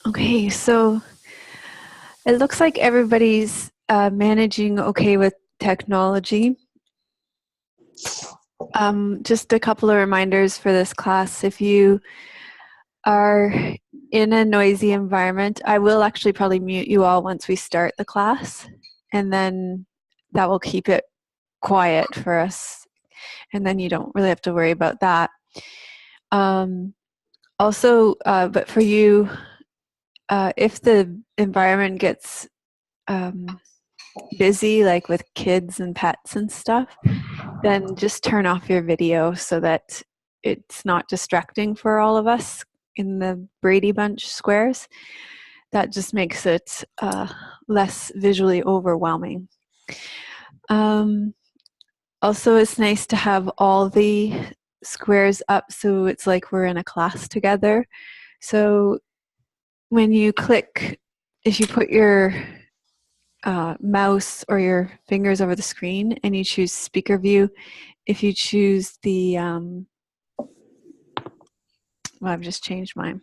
Okay, so it looks like everybody's managing okay with technology. Just a couple of reminders for this class. If you are in a noisy environment, I will actually probably mute you all once we start the class, and then that will keep it quiet for us, and then you don't really have to worry about that. Also, but for you, if the environment gets busy, like with kids and pets and stuff, then just turn off your video so that it's not distracting for all of us in the Brady Bunch squares. That just makes it less visually overwhelming. Also, it's nice to have all the squares up so it's like we're in a class together. So when you click, if you put your mouse or your fingers over the screen and you choose speaker view, if you choose the, well, I've just changed mine,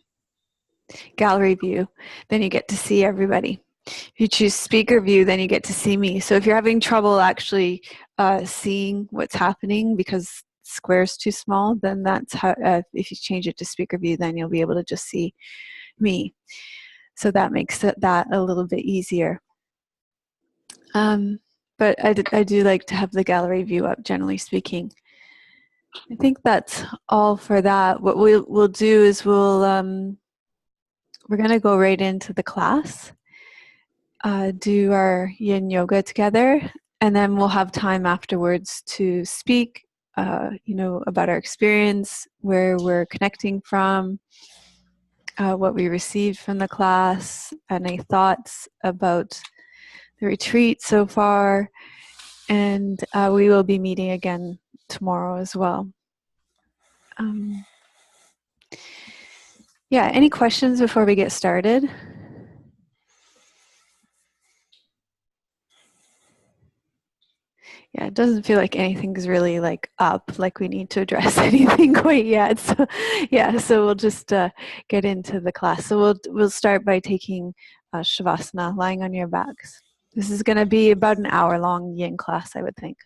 gallery view, then you get to see everybody. If you choose speaker view, then you get to see me. So if you're having trouble actually seeing what's happening because square's too small, then that's how, if you change it to speaker view, then you'll be able to just see me. So that makes that a little bit easier. But I do like to have the gallery view up, generally speaking. I think that's all for that. What we'll do is we're going to go right into the class, do our yin yoga together, and then we'll have time afterwards to speak, about our experience, where we're connecting from, what we received from the class, any thoughts about the retreat so far, and we will be meeting again tomorrow as well. Yeah, any questions before we get started? Yeah, it doesn't feel like anything's really like up, like we need to address anything quite yet. So yeah, so we'll just get into the class. So we'll start by taking Shavasana, lying on your backs. This is going to be about an hour-long yin class, I would think.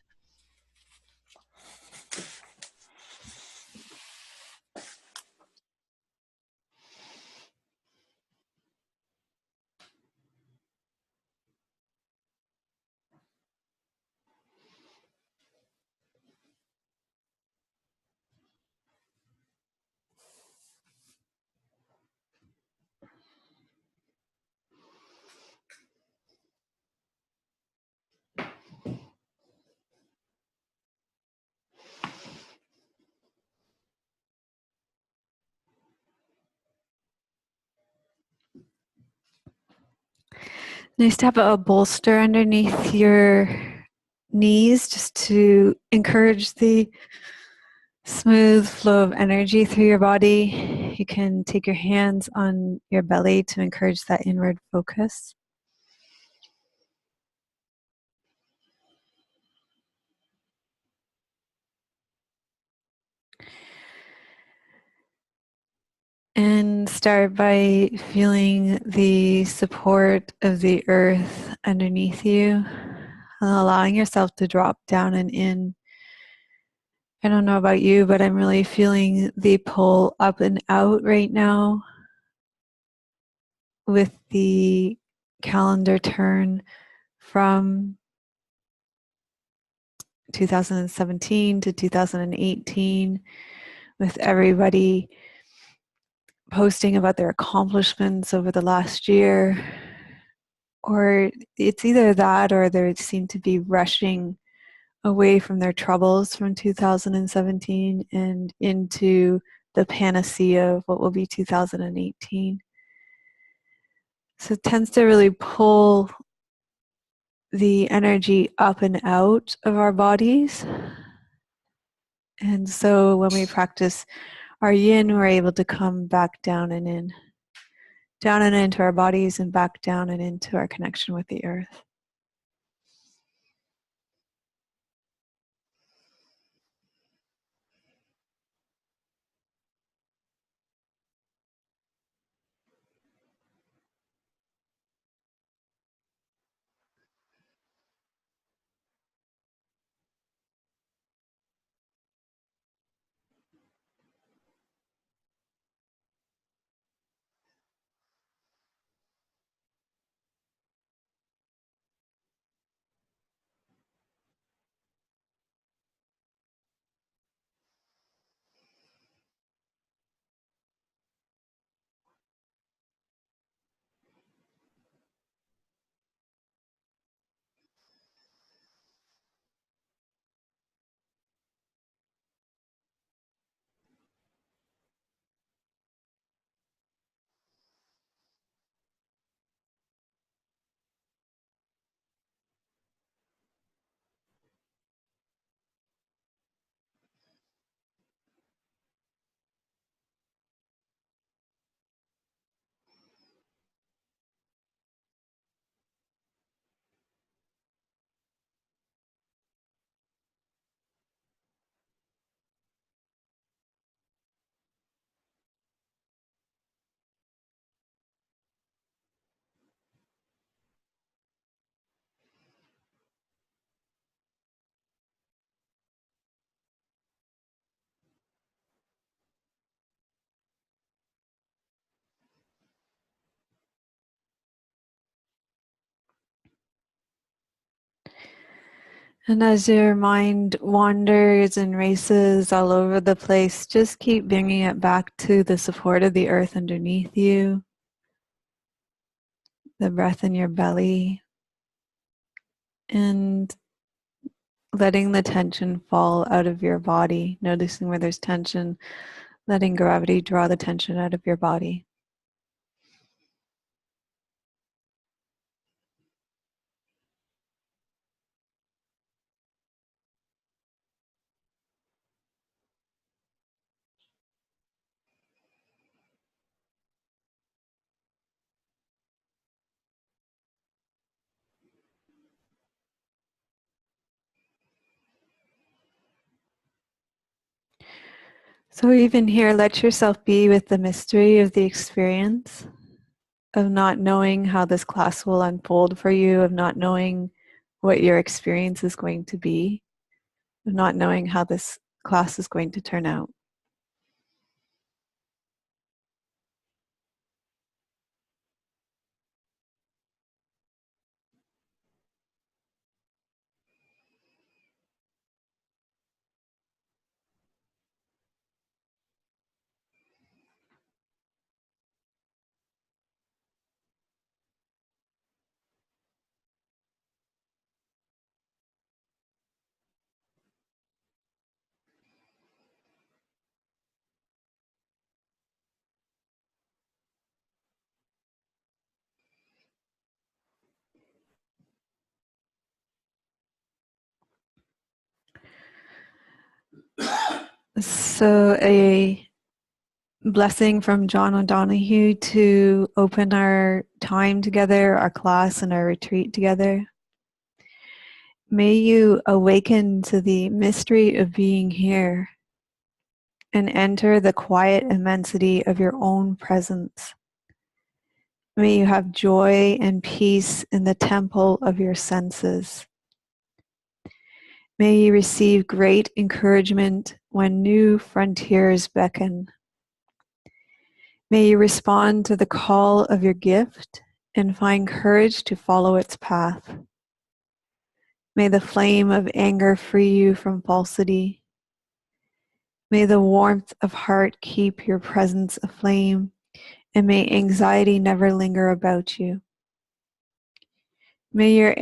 Nice to have a bolster underneath your knees just to encourage the smooth flow of energy through your body. You can take your hands on your belly to encourage that inward focus. And start by feeling the support of the earth underneath you, allowing yourself to drop down and in. I don't know about you, but I'm really feeling the pull up and out right now with the calendar turn from 2017 to 2018, with everybody posting about their accomplishments over the last year. Or it's either that or they seem to be rushing away from their troubles from 2017 and into the panacea of what will be 2018. So it tends to really pull the energy up and out of our bodies. And so when we practice our yin, we're able to come back down and in, down and into our bodies and back down and into our connection with the earth. And as your mind wanders and races all over the place, just keep bringing it back to the support of the earth underneath you, the breath in your belly, and letting the tension fall out of your body, noticing where there's tension, letting gravity draw the tension out of your body. So even here, let yourself be with the mystery of the experience, of not knowing how this class will unfold for you, of not knowing what your experience is going to be, of not knowing how this class is going to turn out. So a blessing from John O'Donohue to open our time together, our class and our retreat together. May you awaken to the mystery of being here and enter the quiet immensity of your own presence. May you have joy and peace in the temple of your senses. May you receive great encouragement when new frontiers beckon. May you respond to the call of your gift and find courage to follow its path. May the flame of anger free you from falsity. May the warmth of heart keep your presence aflame, and may anxiety never linger about you. May your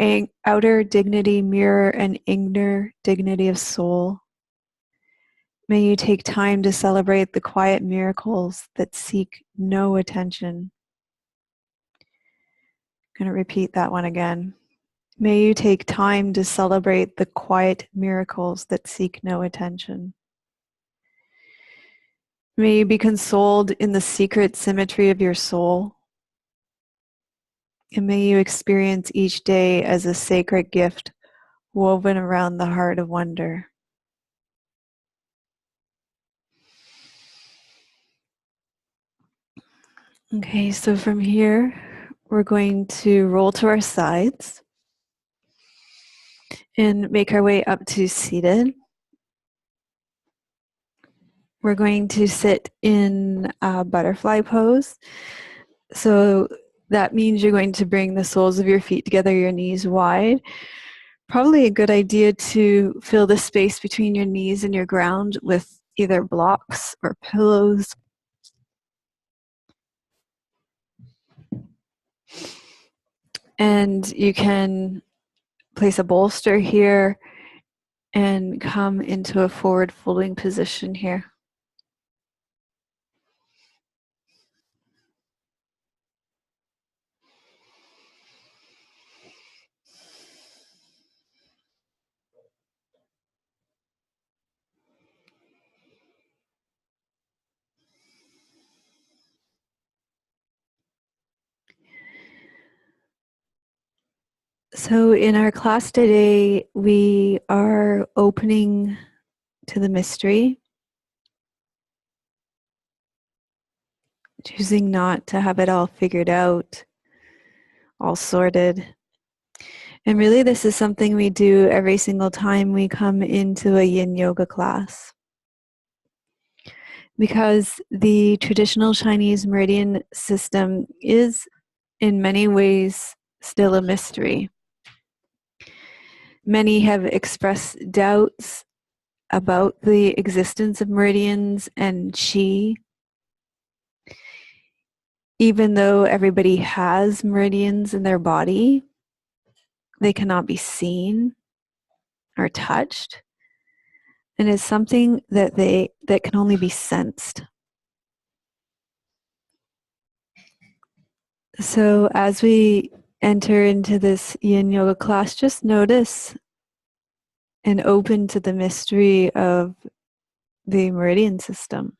outer dignity mirror an inner dignity of soul. May you take time to celebrate the quiet miracles that seek no attention. I'm going to repeat that one again. May you take time to celebrate the quiet miracles that seek no attention. May you be consoled in the secret symmetry of your soul. And may you experience each day as a sacred gift woven around the heart of wonder. Okay, so from here, we're going to roll to our sides and make our way up to seated. We're going to sit in a butterfly pose. So that means you're going to bring the soles of your feet together, your knees wide. Probably a good idea to fill the space between your knees and your ground with either blocks or pillows. And you can place a bolster here and come into a forward folding position here. So in our class today, we are opening to the mystery, choosing not to have it all figured out, all sorted. And really, this is something we do every single time we come into a yin yoga class. Because the traditional Chinese meridian system is in many ways still a mystery. Many have expressed doubts about the existence of meridians and qi. Even though everybody has meridians in their body, they cannot be seen or touched, and it's something that can only be sensed. So as we enter into this yin yoga class, just notice and open to the mystery of the meridian system.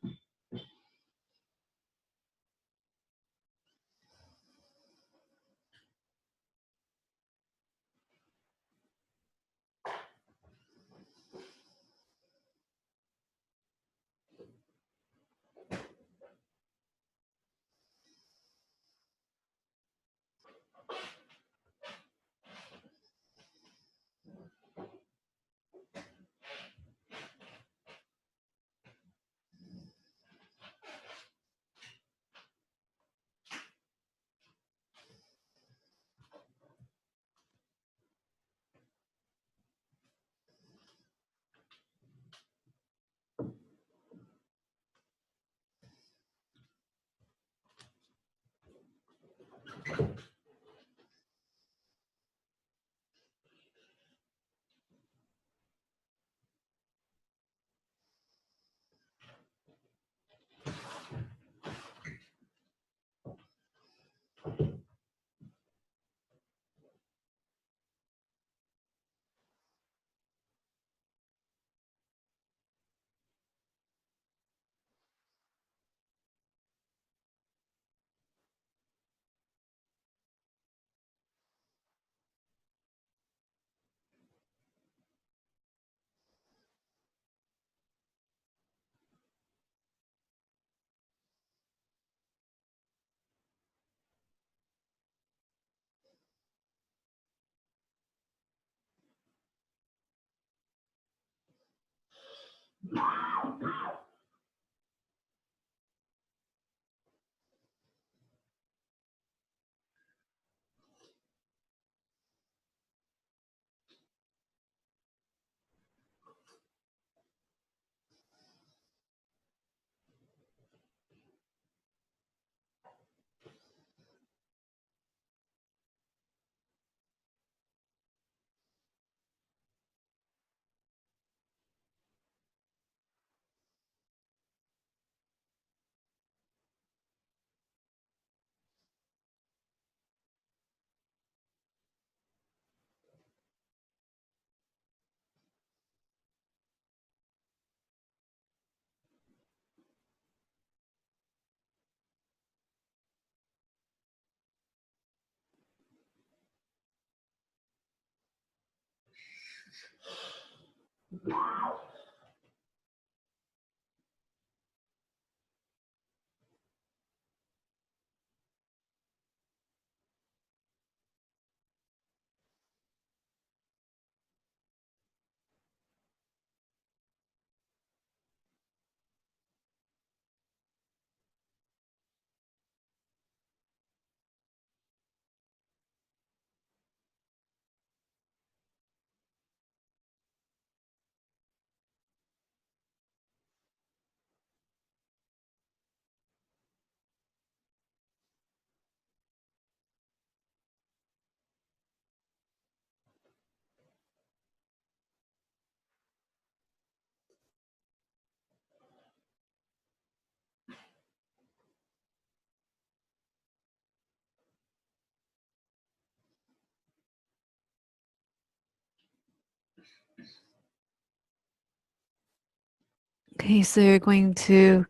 Okay, so you're going to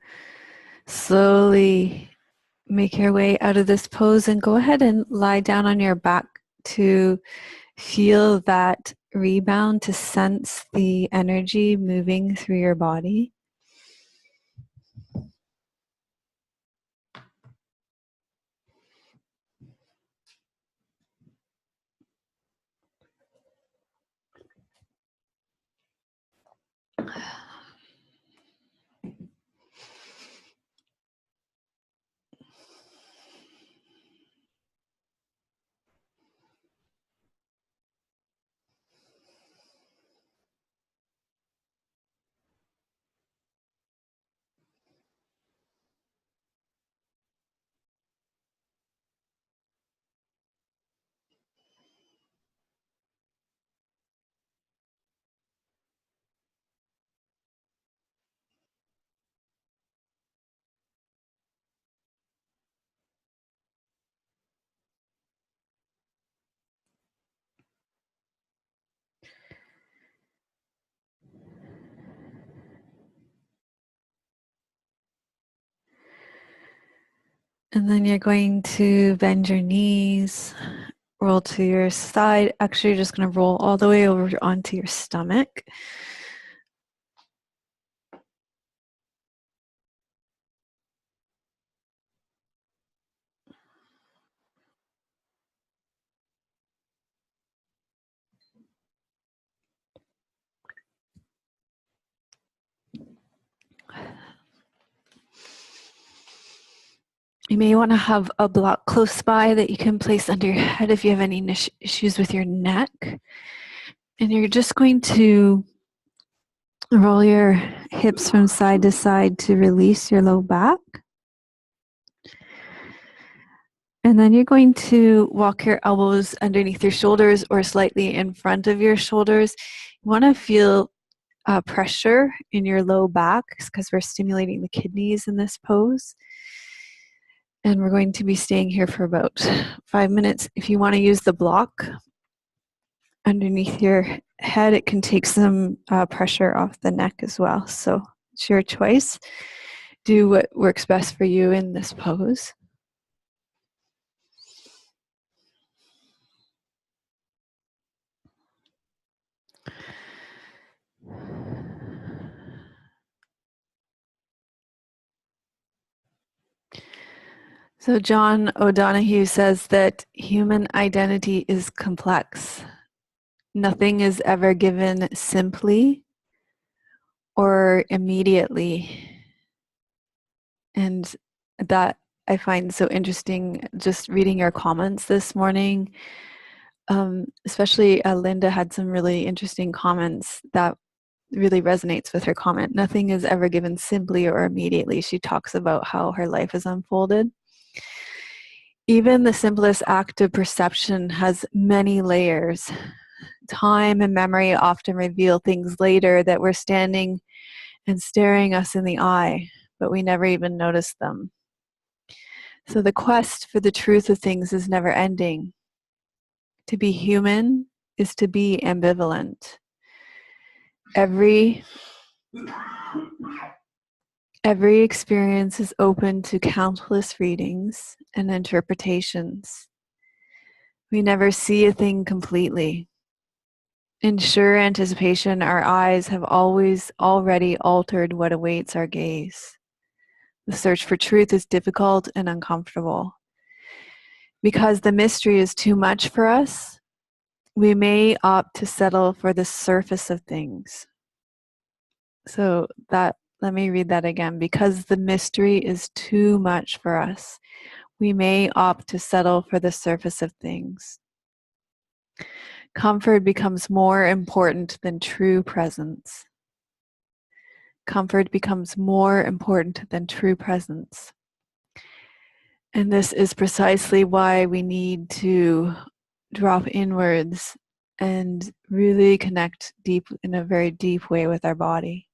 slowly make your way out of this pose and go ahead and lie down on your back to feel that rebound, to sense the energy moving through your body. And then you're going to bend your knees, roll to your side. Actually, you're just going to roll all the way over onto your stomach. You may want to have a block close by that you can place under your head if you have any issues with your neck. And you're just going to roll your hips from side to side to release your low back. And then you're going to walk your elbows underneath your shoulders or slightly in front of your shoulders. You want to feel pressure in your low back because we're stimulating the kidneys in this pose. And we're going to be staying here for about 5 minutes. If you want to use the block underneath your head, it can take some pressure off the neck as well. So it's your choice. Do what works best for you in this pose. So John O'Donohue says that human identity is complex. Nothing is ever given simply or immediately. And that I find so interesting just reading your comments this morning. Especially Linda had some really interesting comments that really resonates with her comment. Nothing is ever given simply or immediately. She talks about how her life is unfolded. Even the simplest act of perception has many layers. Time and memory often reveal things later that were standing and staring us in the eye, but we never even noticed them. So the quest for the truth of things is never ending. To be human is to be ambivalent. Every experience is open to countless readings and interpretations. We never see a thing completely. In sure anticipation, our eyes have already altered what awaits our gaze. The search for truth is difficult and uncomfortable. Because the mystery is too much for us, we may opt to settle for the surface of things. So let me read that again. Because the mystery is too much for us, we may opt to settle for the surface of things. Comfort becomes more important than true presence. Comfort becomes more important than true presence. And this is precisely why we need to drop inwards and really connect deep in a very deep way with our body.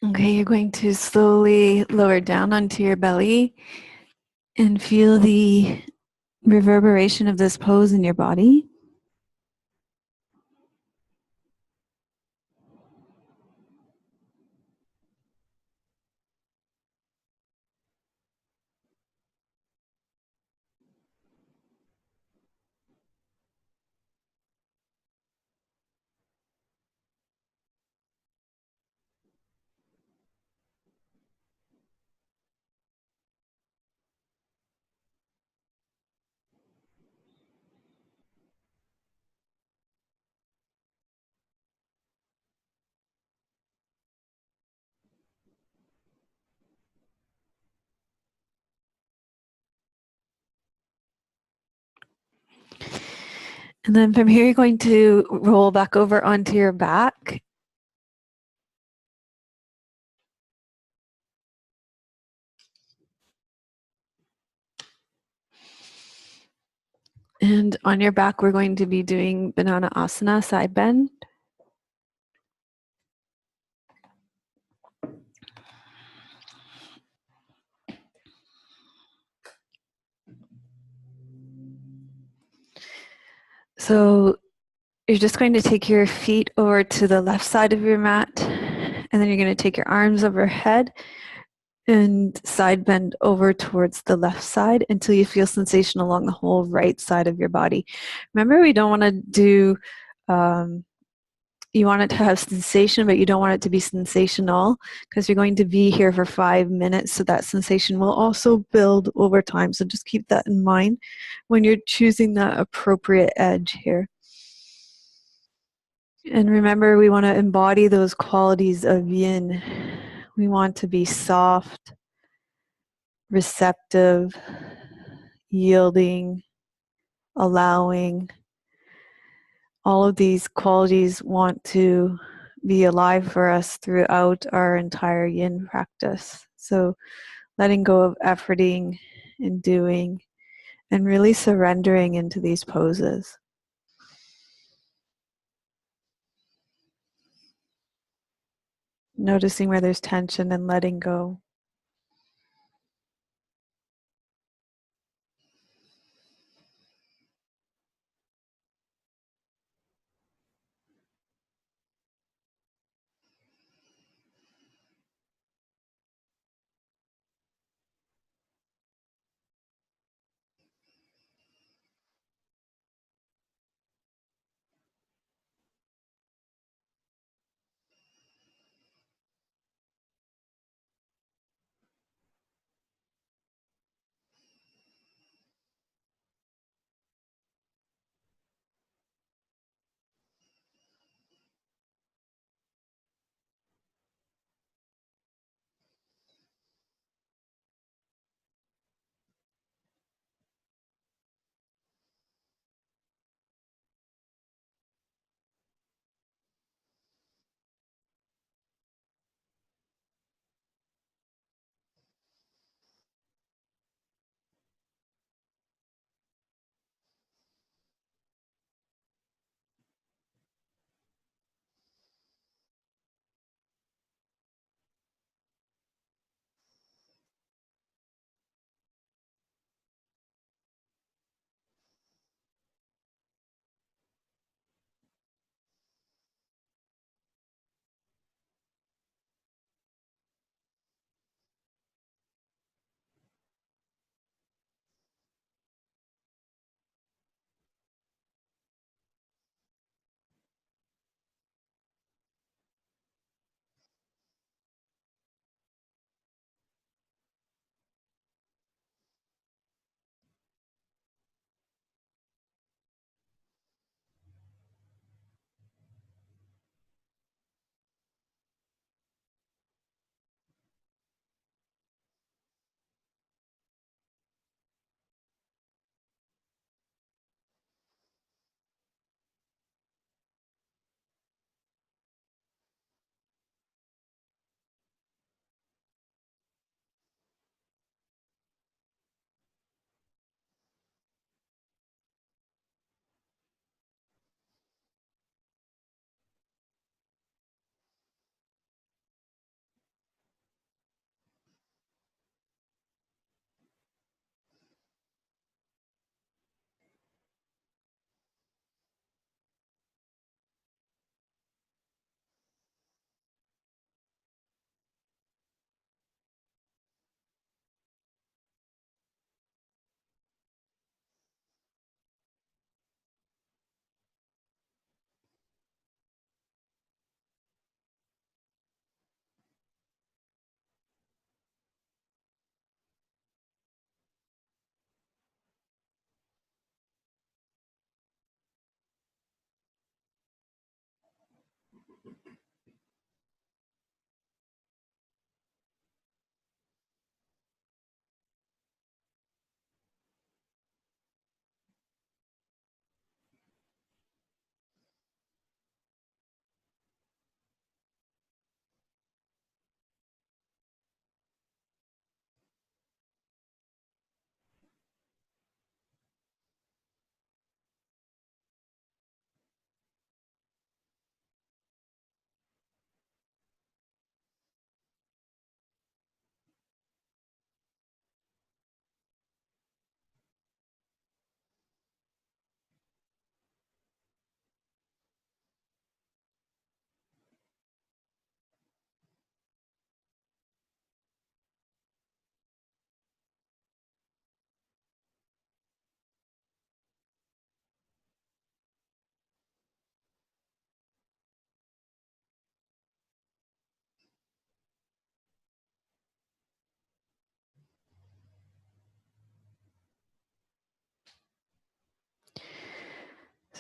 Okay, you're going to slowly lower down onto your belly and feel the reverberation of this pose in your body. And then from here, you're going to roll back over onto your back. And on your back, we're going to be doing Banana Asana, side bend. So you're just going to take your feet over to the left side of your mat, and then you're going to take your arms overhead and side bend over towards the left side until you feel sensation along the whole right side of your body. Remember, we don't want to do, you want it to have sensation, but you don't want it to be sensational because you're going to be here for 5 minutes. So that sensation will also build over time. So just keep that in mind when you're choosing that appropriate edge here. And remember, we want to embody those qualities of yin. We want to be soft, receptive, yielding, allowing. All of these qualities want to be alive for us throughout our entire yin practice. So letting go of efforting and doing and really surrendering into these poses. Noticing where there's tension and letting go.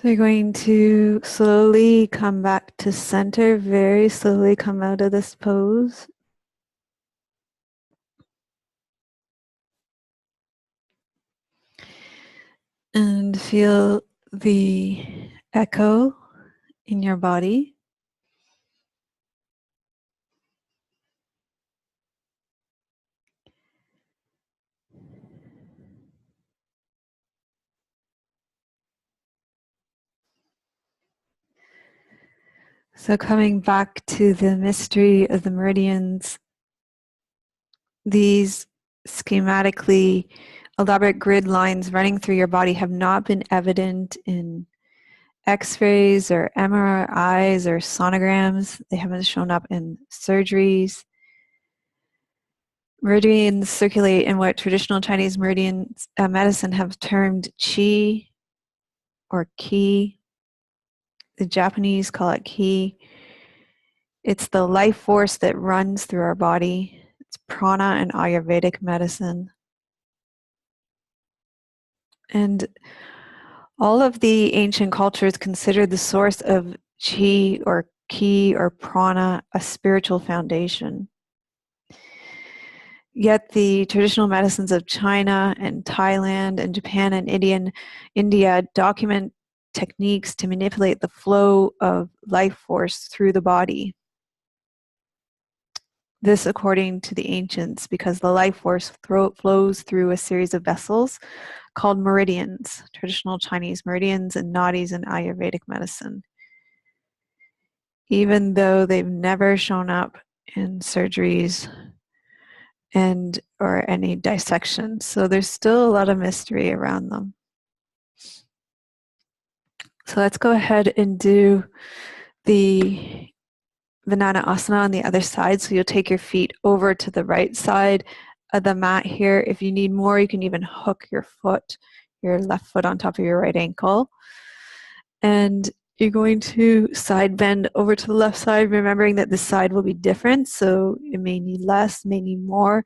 So you're going to slowly come back to center, very slowly come out of this pose. And feel the echo in your body. So coming back to the mystery of the meridians, these schematically elaborate grid lines running through your body have not been evident in X-rays or MRIs or sonograms. They haven't shown up in surgeries. Meridians circulate in what traditional Chinese meridian medicine have termed qi or qi. The Japanese call it qi. It's the life force that runs through our body. It's prana and Ayurvedic medicine. And all of the ancient cultures considered the source of qi or ki or prana a spiritual foundation. Yet the traditional medicines of China and Thailand and Japan and India document techniques to manipulate the flow of life force through the body. This according to the ancients, because the life force flows through a series of vessels called meridians, traditional Chinese meridians and nadis in Ayurvedic medicine. Even though they've never shown up in surgeries and or any dissection. So there's still a lot of mystery around them. So let's go ahead and do the Vanana Asana on the other side. So you'll take your feet over to the right side of the mat here. If you need more, you can even hook your left foot on top of your right ankle. And you're going to side bend over to the left side, remembering that this side will be different. So it may need less, may need more.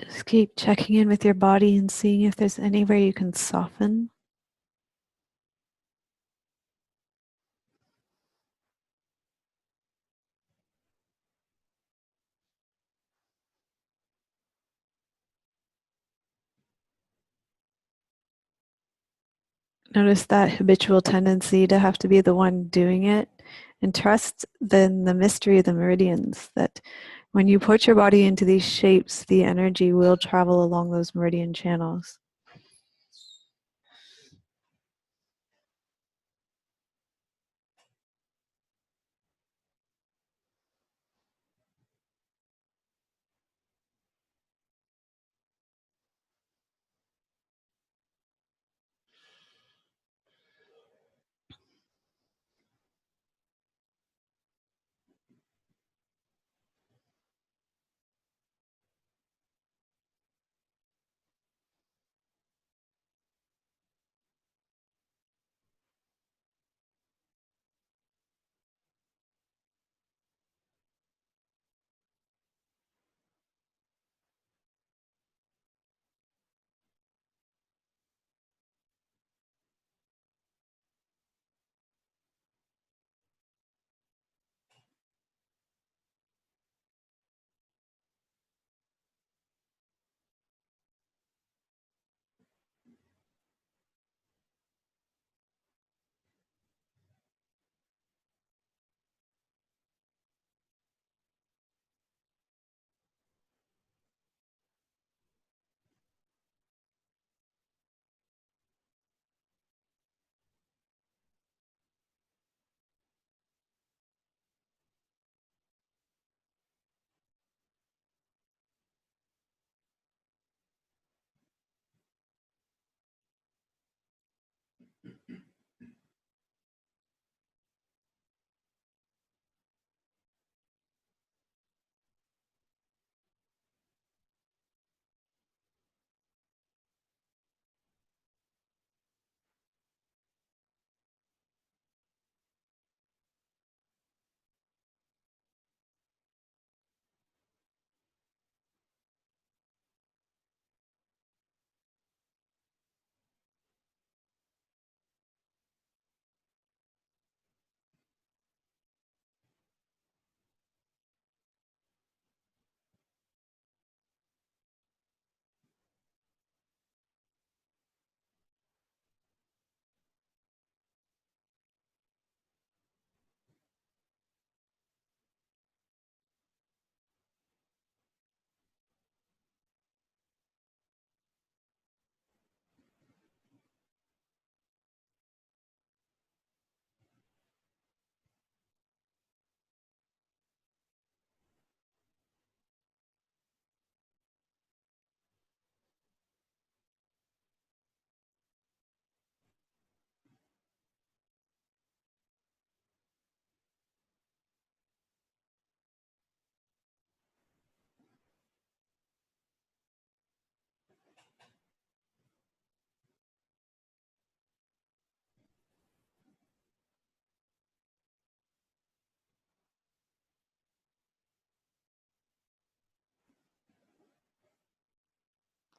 Just keep checking in with your body and seeing if there's anywhere you can soften. Notice that habitual tendency to have to be the one doing it, and trust then the mystery of the meridians, that when you put your body into these shapes, the energy will travel along those meridian channels.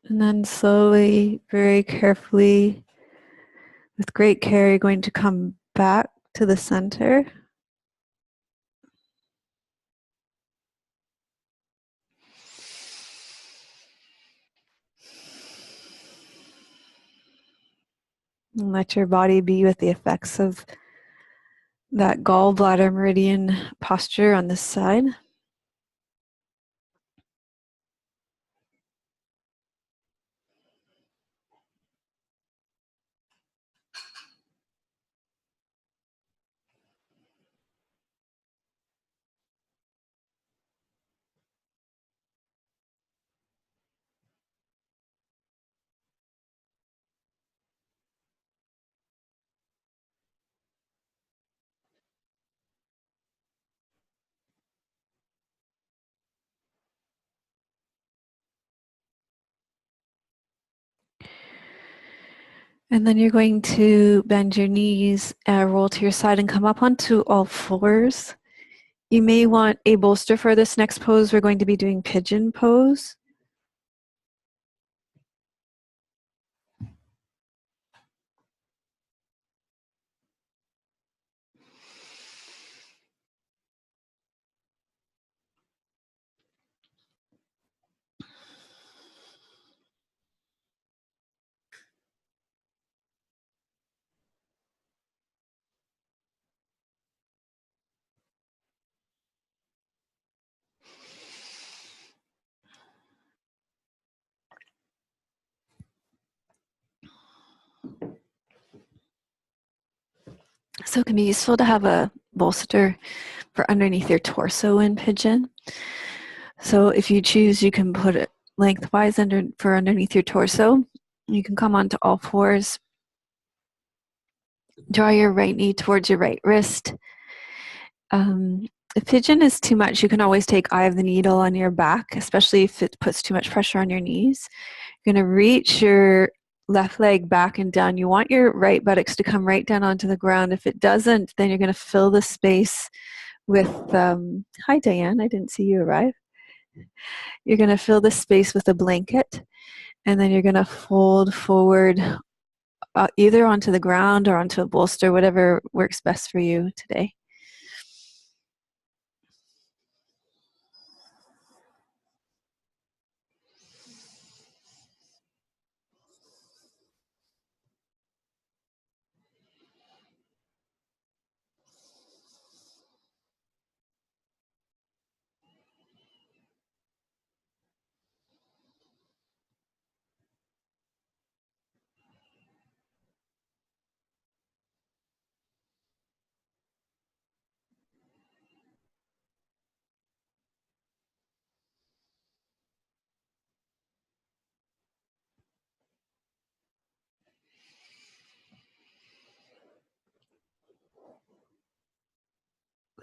And then slowly, very carefully, with great care, you're going to come back to the center. And let your body be with the effects of that gallbladder meridian posture on this side. And then you're going to bend your knees, roll to your side, and come up onto all fours. You may want a bolster for this next pose. We're going to be doing pigeon pose. So it can be useful to have a bolster for underneath your torso in pigeon. So if you choose, you can put it lengthwise for underneath your torso. You can come onto all fours. Draw your right knee towards your right wrist. If pigeon is too much, you can always take eye of the needle on your back, especially if it puts too much pressure on your knees. You're going to reach your left leg back and down. You want your right buttocks to come right down onto the ground. If it doesn't, then you're going to fill the space with, hi Diane, I didn't see you arrive. You're going to fill the space with a blanket, and then you're going to fold forward either onto the ground or onto a bolster, whatever works best for you today.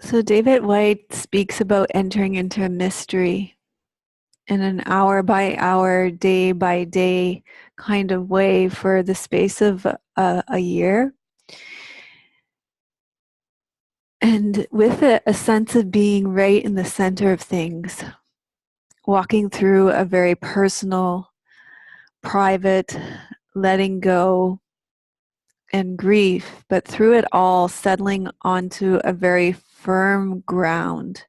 So David White speaks about entering into a mystery in an hour by hour, day by day kind of way for the space of a year. And with it, a sense of being right in the center of things, walking through a very personal, private, letting go and grief, but through it all, settling onto a very firm ground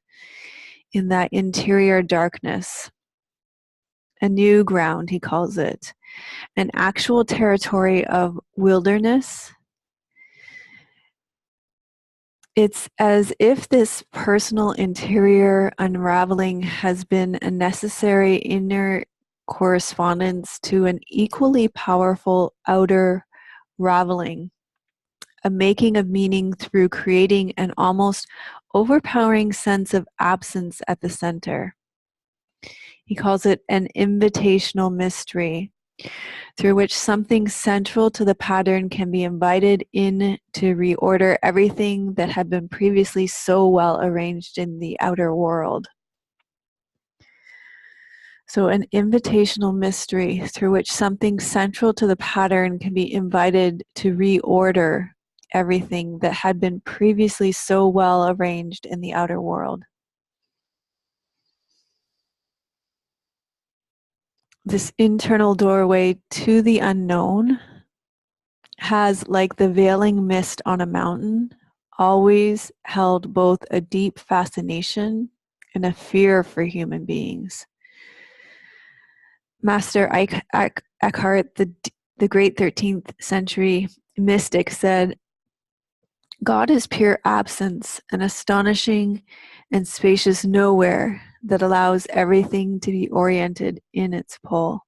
in that interior darkness. A new ground, he calls it, an actual territory of wilderness. It's as if this personal interior unraveling has been a necessary inner correspondence to an equally powerful outer raveling, a making of meaning through creating an almost overpowering sense of absence at the center. He calls it an invitational mystery, through which something central to the pattern can be invited in to reorder everything that had been previously so well arranged in the outer world. So an invitational mystery through which something central to the pattern can be invited to reorder everything that had been previously so well arranged in the outer world. this internal doorway to the unknown has, like the veiling mist on a mountain, always held both a deep fascination and a fear for human beings. Master Eckhart, the great 13th century mystic, said, God is pure absence, an astonishing and spacious nowhere that allows everything to be oriented in its pole.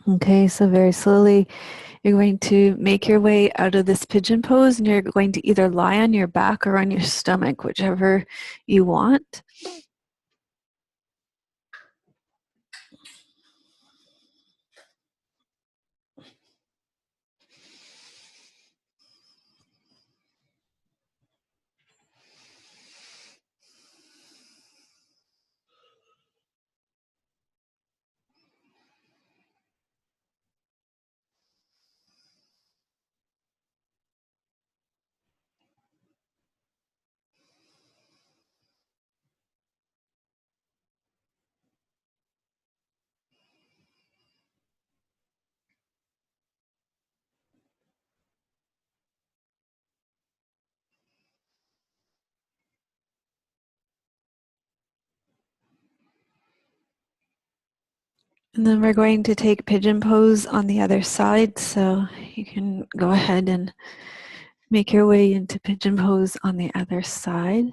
Okay, so very slowly, you're going to make your way out of this pigeon pose, and you're going to either lie on your back or on your stomach, whichever you want. And then we're going to take pigeon pose on the other side. So you can go ahead and make your way into pigeon pose on the other side.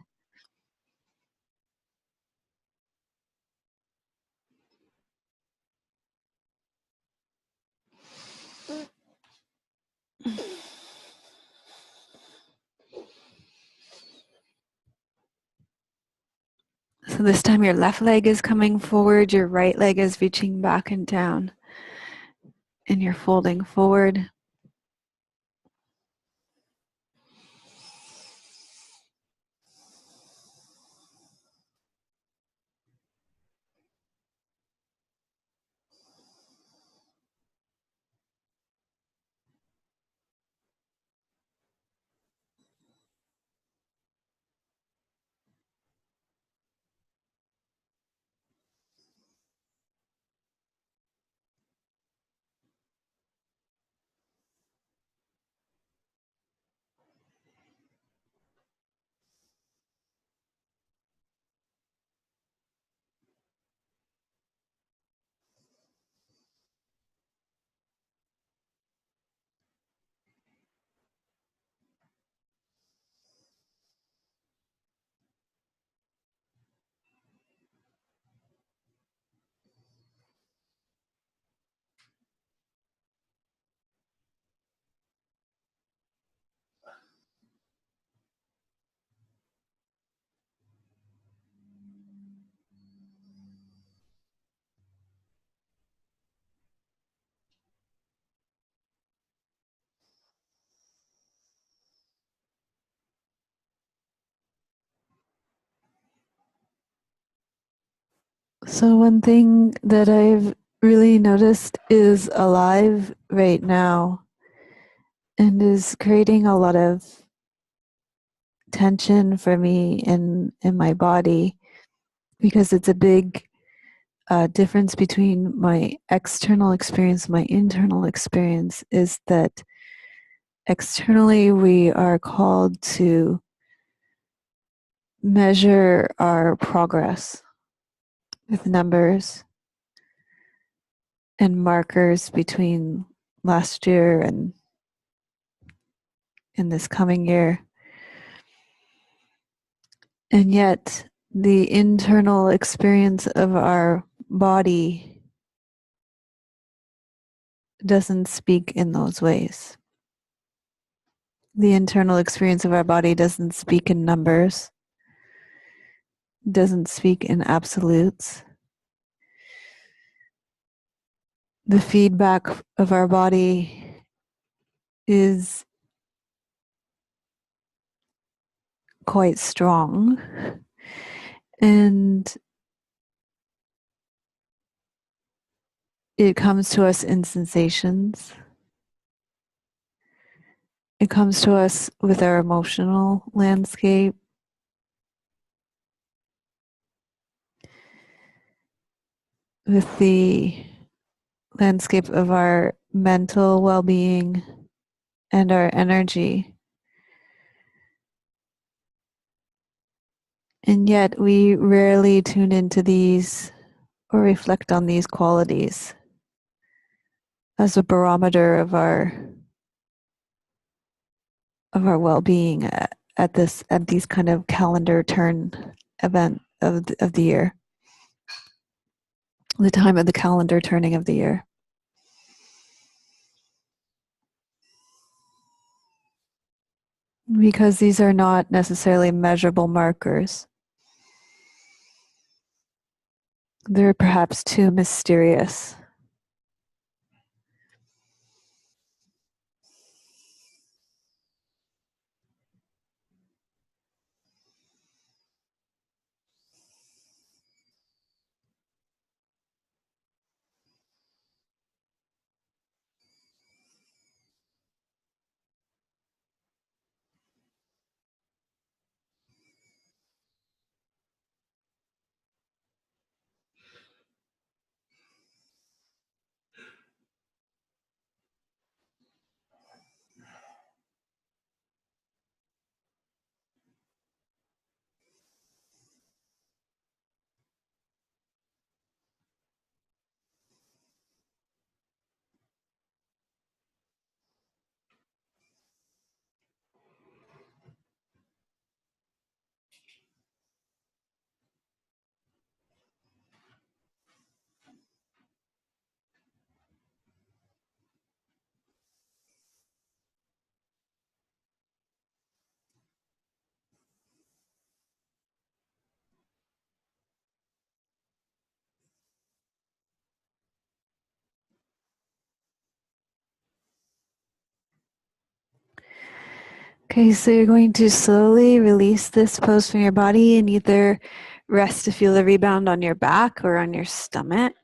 So this time your left leg is coming forward, your right leg is reaching back and down, and you're folding forward. So one thing that I've really noticed is alive right now and is creating a lot of tension for me in my body, because it's a big difference between my external experience and my internal experience, is that externally we are called to measure our progress with numbers and markers between last year and in this coming year. And yet, the internal experience of our body doesn't speak in those ways. The internal experience of our body doesn't speak in numbers, doesn't speak in absolutes. The feedback of our body is quite strong, and it comes to us in sensations. It comes to us with our emotional landscape, with the landscape of our mental well-being and our energy. And yet we rarely tune into these or reflect on these qualities as a barometer of our well-being at these kind of calendar turn event of the year, the time of the calendar turning of the year. Because these are not necessarily measurable markers. They're perhaps too mysterious. Okay, so you're going to slowly release this pose from your body and either rest to feel the rebound on your back or on your stomach.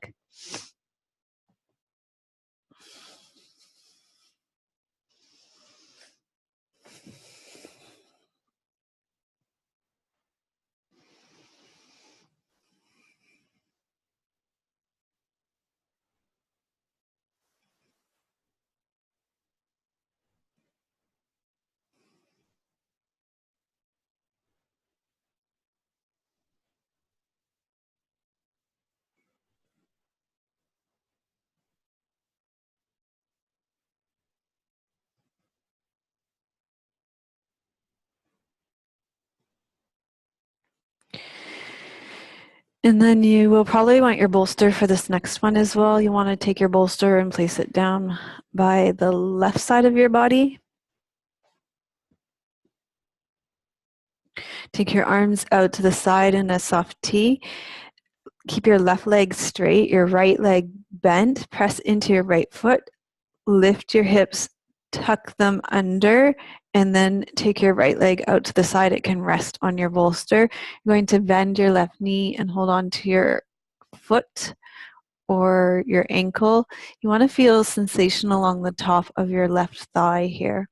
And then you will probably want your bolster for this next one as well. You want to take your bolster and place it down by the left side of your body. Take your arms out to the side in a soft T. Keep your left leg straight, your right leg bent. Press into your right foot. Lift your hips, tuck them under, and then take your right leg out to the side. It can rest on your bolster. You're going to bend your left knee and hold on to your foot or your ankle. You want to feel sensation along the top of your left thigh here.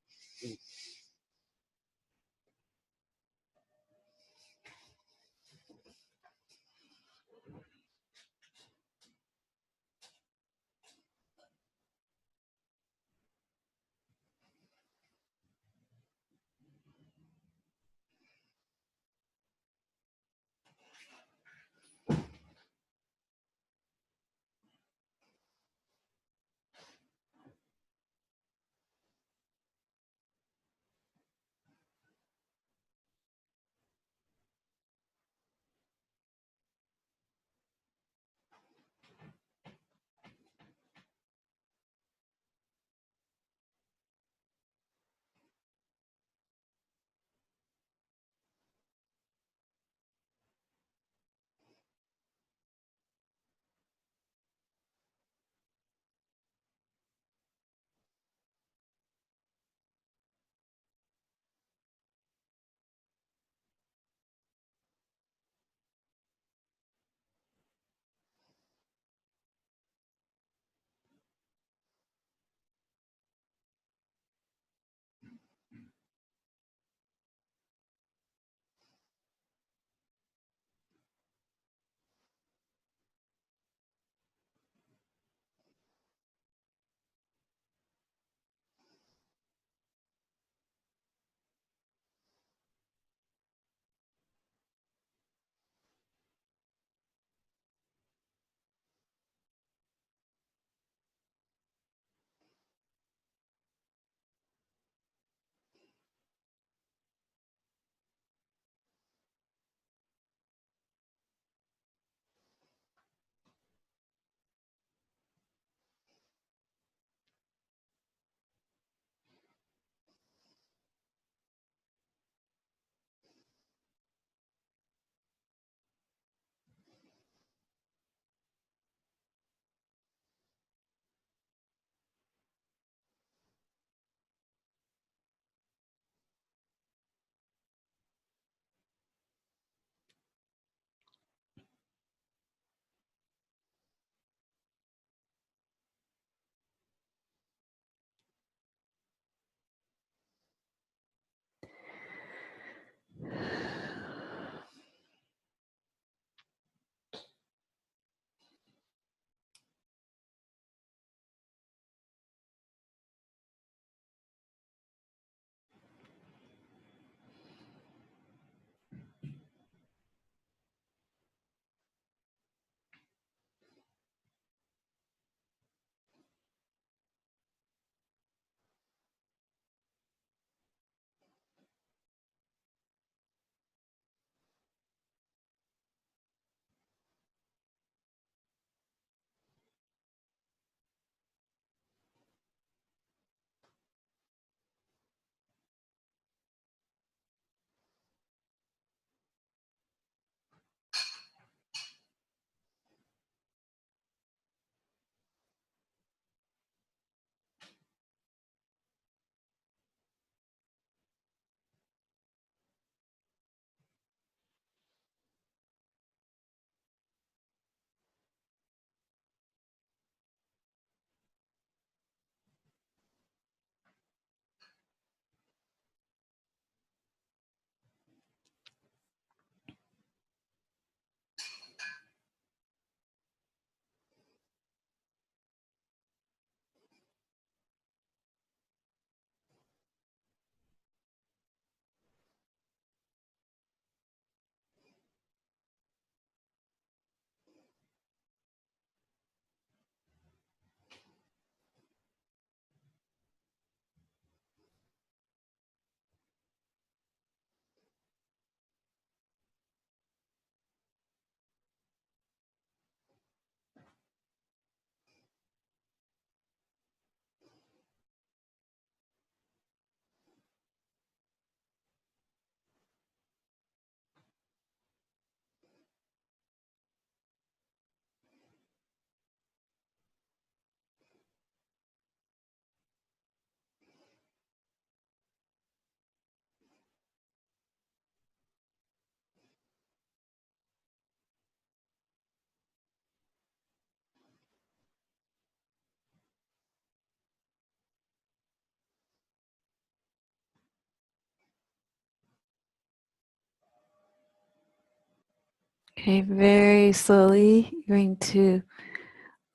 Okay, very slowly, you're going to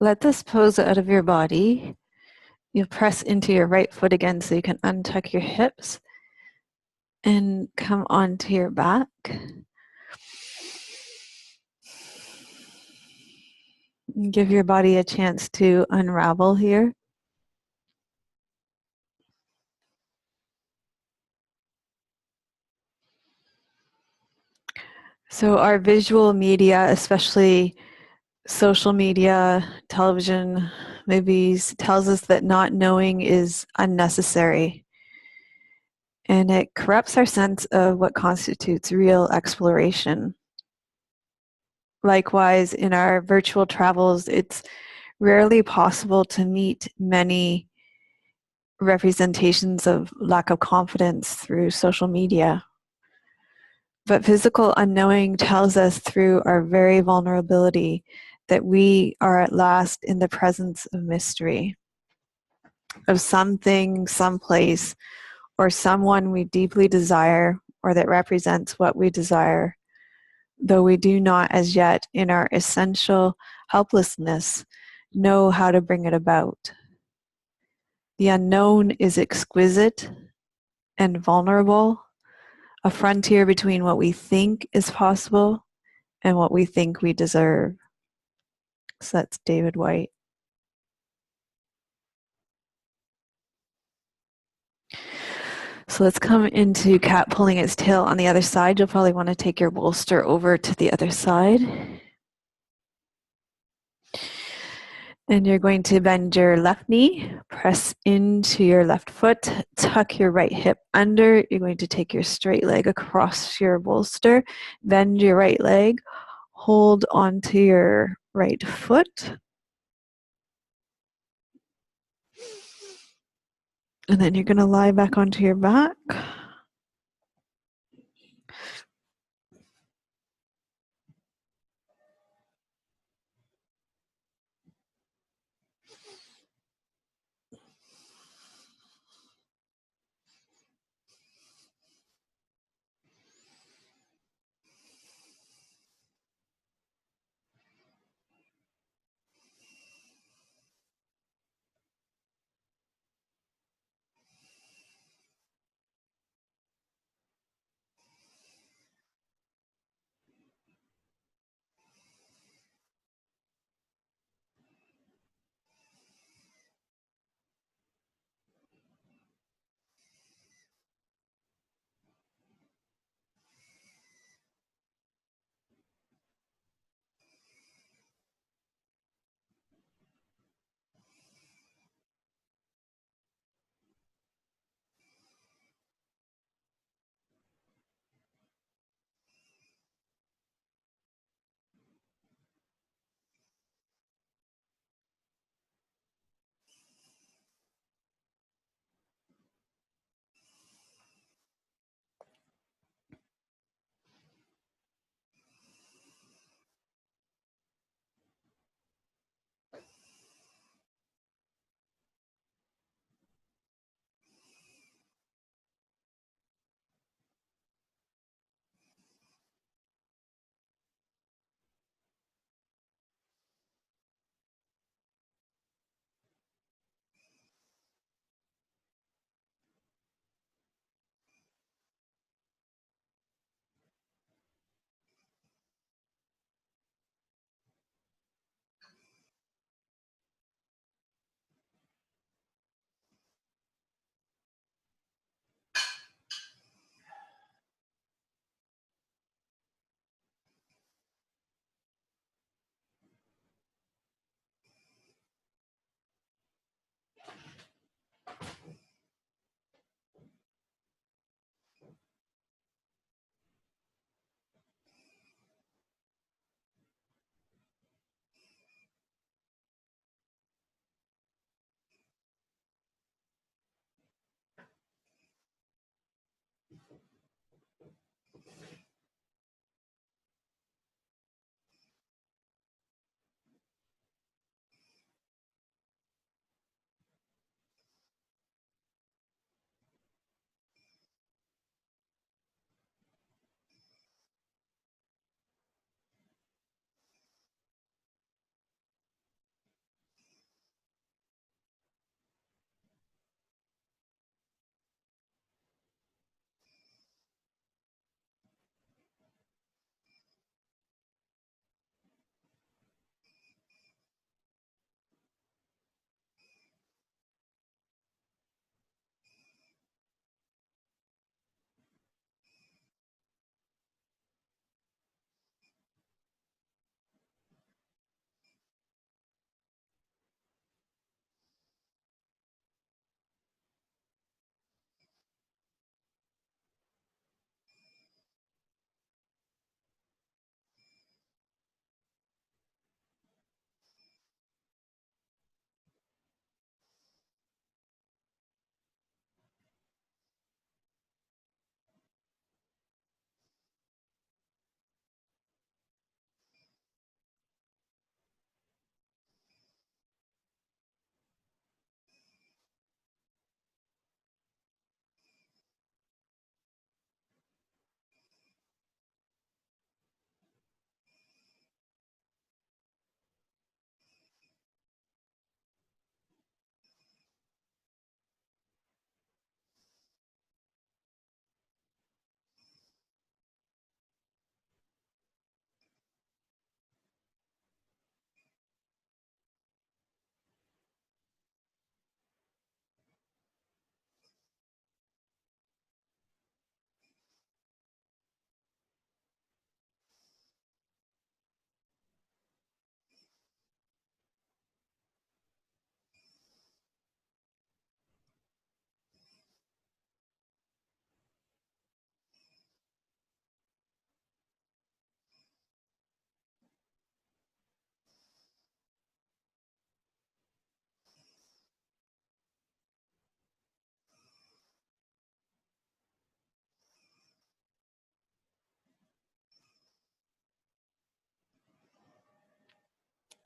let this pose out of your body. You'll press into your right foot again so you can untuck your hips and come onto your back. And give your body a chance to unravel here. So, our visual media, especially social media, television, movies, tells us that not knowing is unnecessary. And it corrupts our sense of what constitutes real exploration. Likewise, in our virtual travels, it's rarely possible to meet many representations of lack of confidence through social media. But physical unknowing tells us through our very vulnerability that we are at last in the presence of mystery, of something, someplace, or someone we deeply desire or that represents what we desire, though we do not as yet, in our essential helplessness, know how to bring it about. The unknown is exquisite and vulnerable, a frontier between what we think is possible and what we think we deserve. So that's David White. So let's come into cat pulling its tail on the other side. You'll probably want to take your bolster over to the other side. And you're going to bend your left knee, press into your left foot, tuck your right hip under. You're going to take your straight leg across your bolster, bend your right leg, hold onto your right foot. And then you're going to lie back onto your back.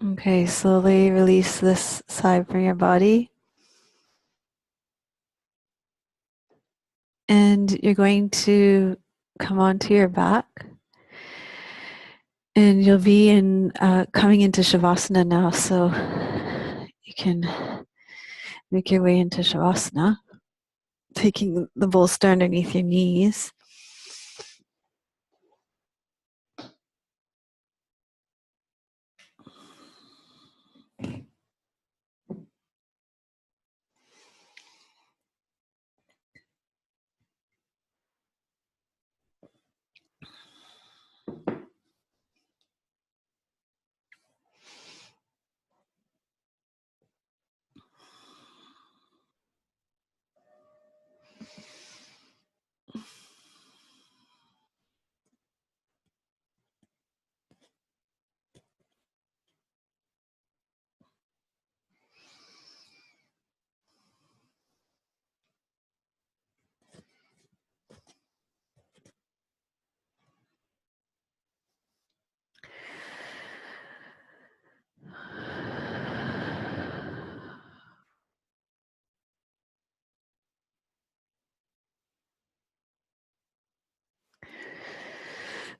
Okay, slowly release this side from your body. And you're going to come onto your back. And you'll be coming into Shavasana now. So you can make your way into Shavasana, taking the bolster underneath your knees.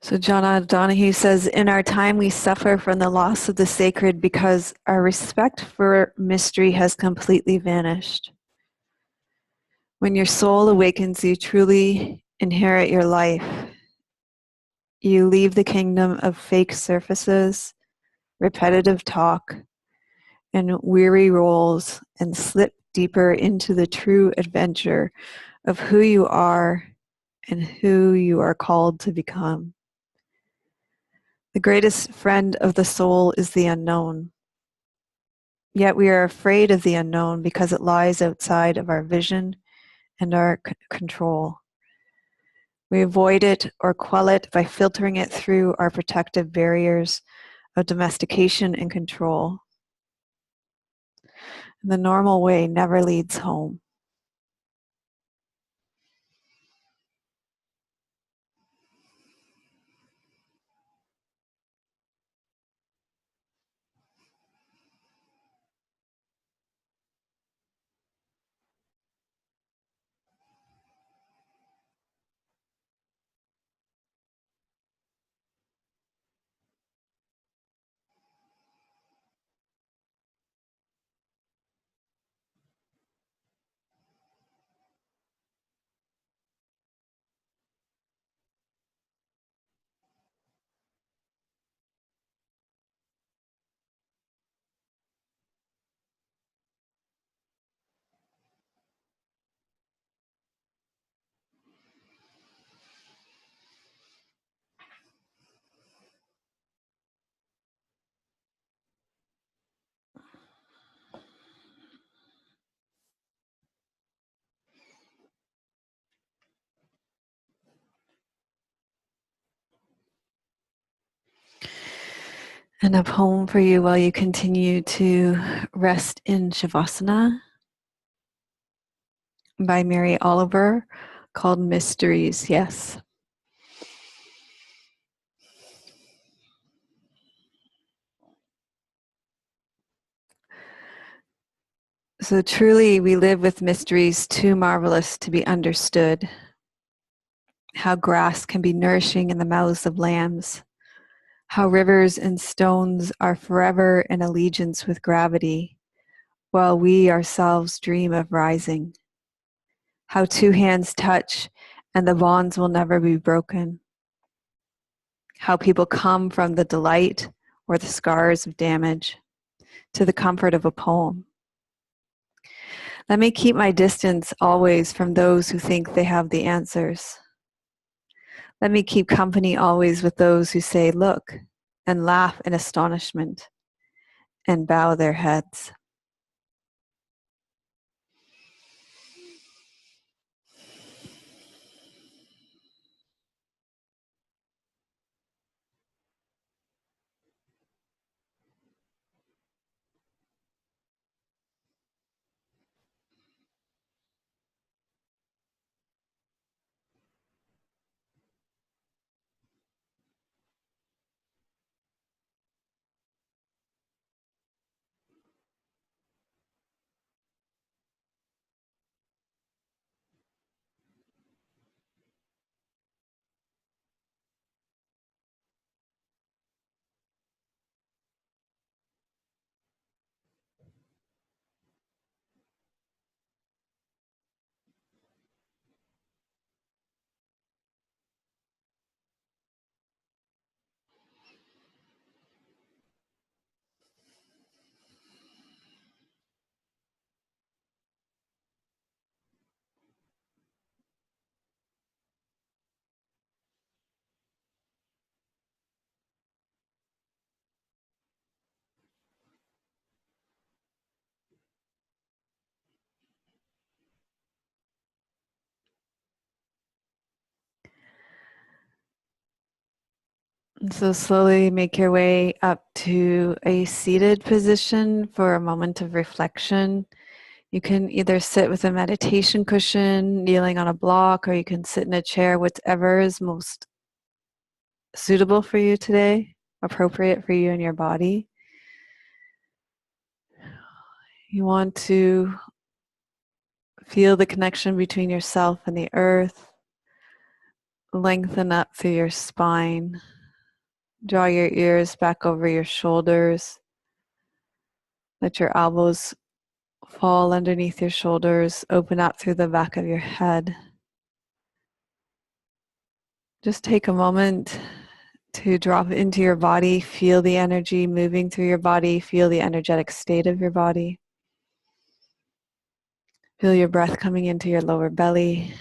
So John Donahue says, in our time we suffer from the loss of the sacred because our respect for mystery has completely vanished. When your soul awakens, you truly inherit your life. You leave the kingdom of fake surfaces, repetitive talk, and weary roles and slip deeper into the true adventure of who you are and who you are called to become. The greatest friend of the soul is the unknown. Yet we are afraid of the unknown because it lies outside of our vision and our control. We avoid it or quell it by filtering it through our protective barriers of domestication and control. The normal way never leads home. And a poem for you while you continue to rest in Shavasana by Mary Oliver, called Mysteries. Yes. So truly we live with mysteries too marvelous to be understood. How grass can be nourishing in the mouths of lambs. How rivers and stones are forever in allegiance with gravity, while we ourselves dream of rising. How two hands touch and the bonds will never be broken. How people come from the delight or the scars of damage to the comfort of a poem. Let me keep my distance always from those who think they have the answers. Let me keep company always with those who say, look, and laugh in astonishment and bow their heads. And so slowly make your way up to a seated position for a moment of reflection. You can either sit with a meditation cushion, kneeling on a block, or you can sit in a chair, whatever is most suitable for you today, appropriate for you and your body. You want to feel the connection between yourself and the earth. Lengthen up through your spine. Draw your ears back over your shoulders. Let your elbows fall underneath your shoulders. Open up through the back of your head. Just take a moment to drop into your body. Feel the energy moving through your body. Feel the energetic state of your body. Feel your breath coming into your lower belly.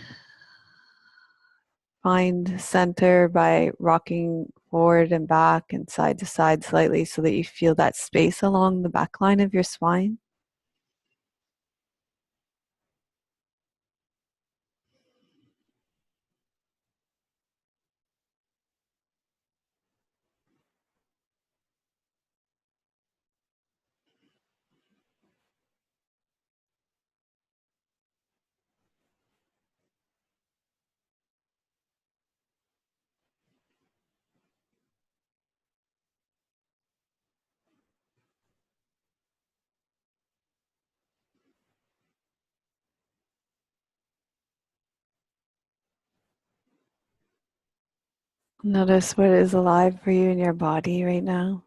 Find center by rocking forward and back and side to side slightly so that you feel that space along the back line of your spine. Notice what is alive for you in your body right now.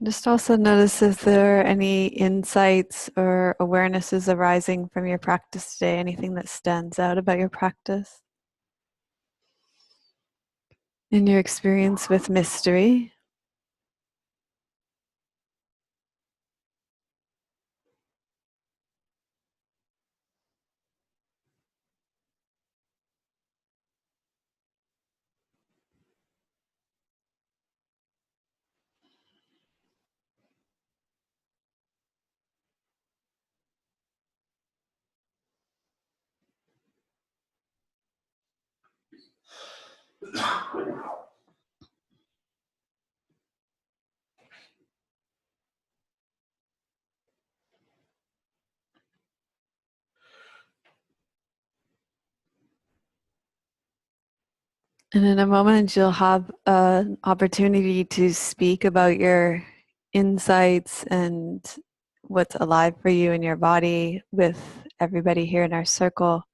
Just also notice if there are any insights or awarenesses arising from your practice today, anything that stands out about your practice. In your experience with mystery. And in a moment, you'll have an opportunity to speak about your insights and what's alive for you in your body with everybody here in our circle.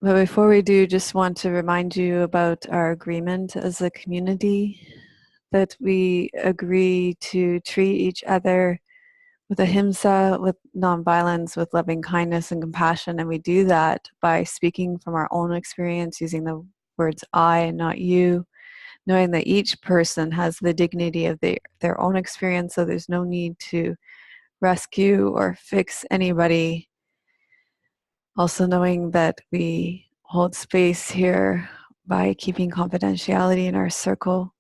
But before we do, just want to remind you about our agreement as a community, that we agree to treat each other with ahimsa, with nonviolence, with loving kindness and compassion. And we do that by speaking from our own experience, using the words I and not you, knowing that each person has the dignity of their own experience, so there's no need to rescue or fix anybody. Also knowing that we hold space here by keeping confidentiality in our circle.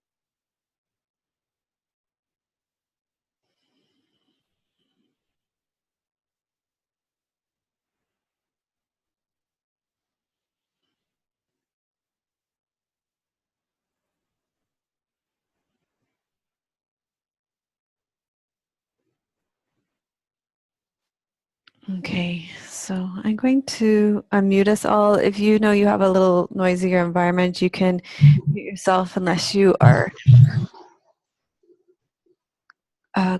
Okay, so I'm going to unmute us all. If you know you have a little noisier environment, you can mute yourself unless you are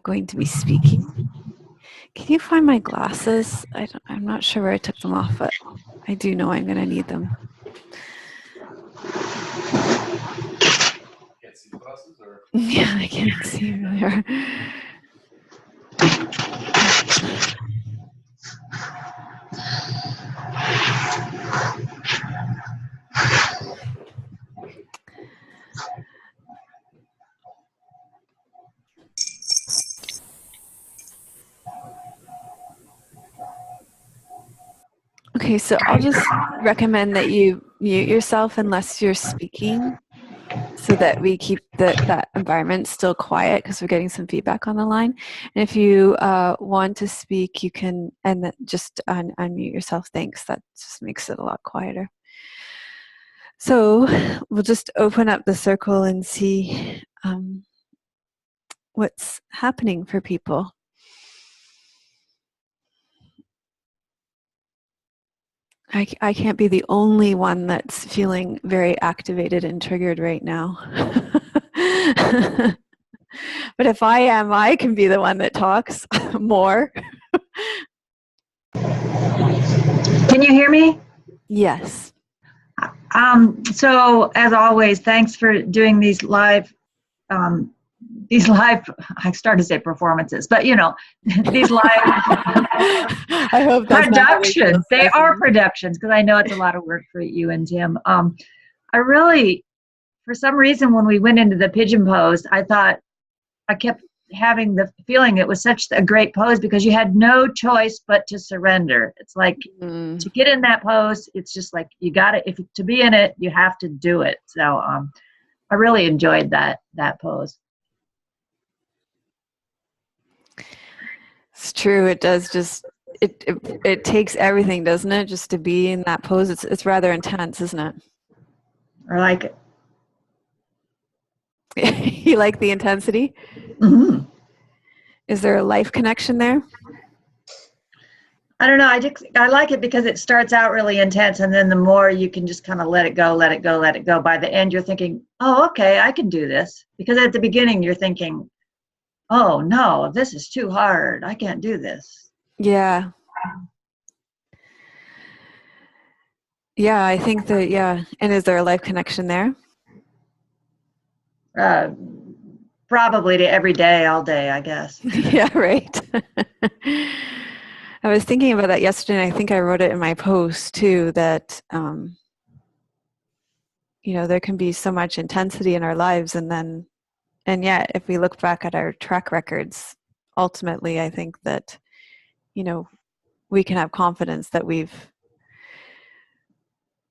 going to be speaking. Can you find my glasses? I'm not sure where I took them off, but I do know I'm going to need them. Can't see the glasses, or? Yeah, I can't see there. Okay, so I'll just recommend that you mute yourself unless you're speaking, so that we keep that environment still quiet, because we're getting some feedback on the line. And if you want to speak, you can, and just unmute yourself. Thanks. That just makes it a lot quieter. So we'll just open up the circle and see what's happening for people. I can't be the only one that's feeling very activated and triggered right now. But if I am, I can be the one that talks more. Can you hear me? Yes. So as always, thanks for doing these live, I started to say performances, but these live I hope that's productions. They are productions, because I know it's a lot of work for you and Tim. I really, for some reason, when we went into the pigeon pose, I kept having the feeling it was such a great pose, because you had no choice but to surrender. It's like to get in that pose, it's just like you got it. If to be in it, you have to do it. So I really enjoyed that pose. It's true. It does just it takes everything, doesn't it, just to be in that pose. It's rather intense, isn't it? I like it. You like the intensity? Mm-hmm. Is there a life connection there? I don't know. I like it because it starts out really intense, and then the more you can just kind of let it go, let it go, let it go. By the end, you're thinking, oh, okay, I can do this. Because at the beginning, you're thinking, oh, no, this is too hard. I can't do this. Yeah. Yeah, I think that, yeah. And is there a life connection there? Probably to every day, all day, I guess. Yeah, right. I was thinking about that yesterday, and I think I wrote it in my post too, that there can be so much intensity in our lives, and yet if we look back at our track records, ultimately I think that we can have confidence that we've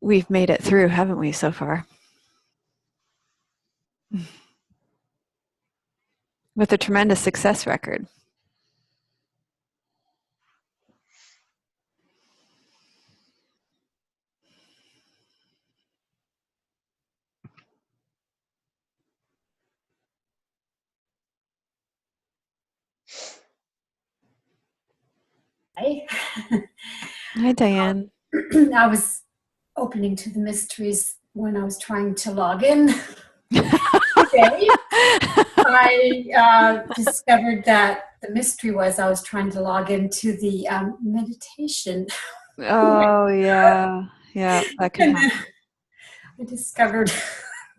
made it through, haven't we, so far? With a tremendous success record. Hi. Hi, Diane. I was opening to the mysteries when I was trying to log in today. I discovered that the mystery was I was trying to log into the meditation. Oh, yeah. Yeah, that can happen. I discovered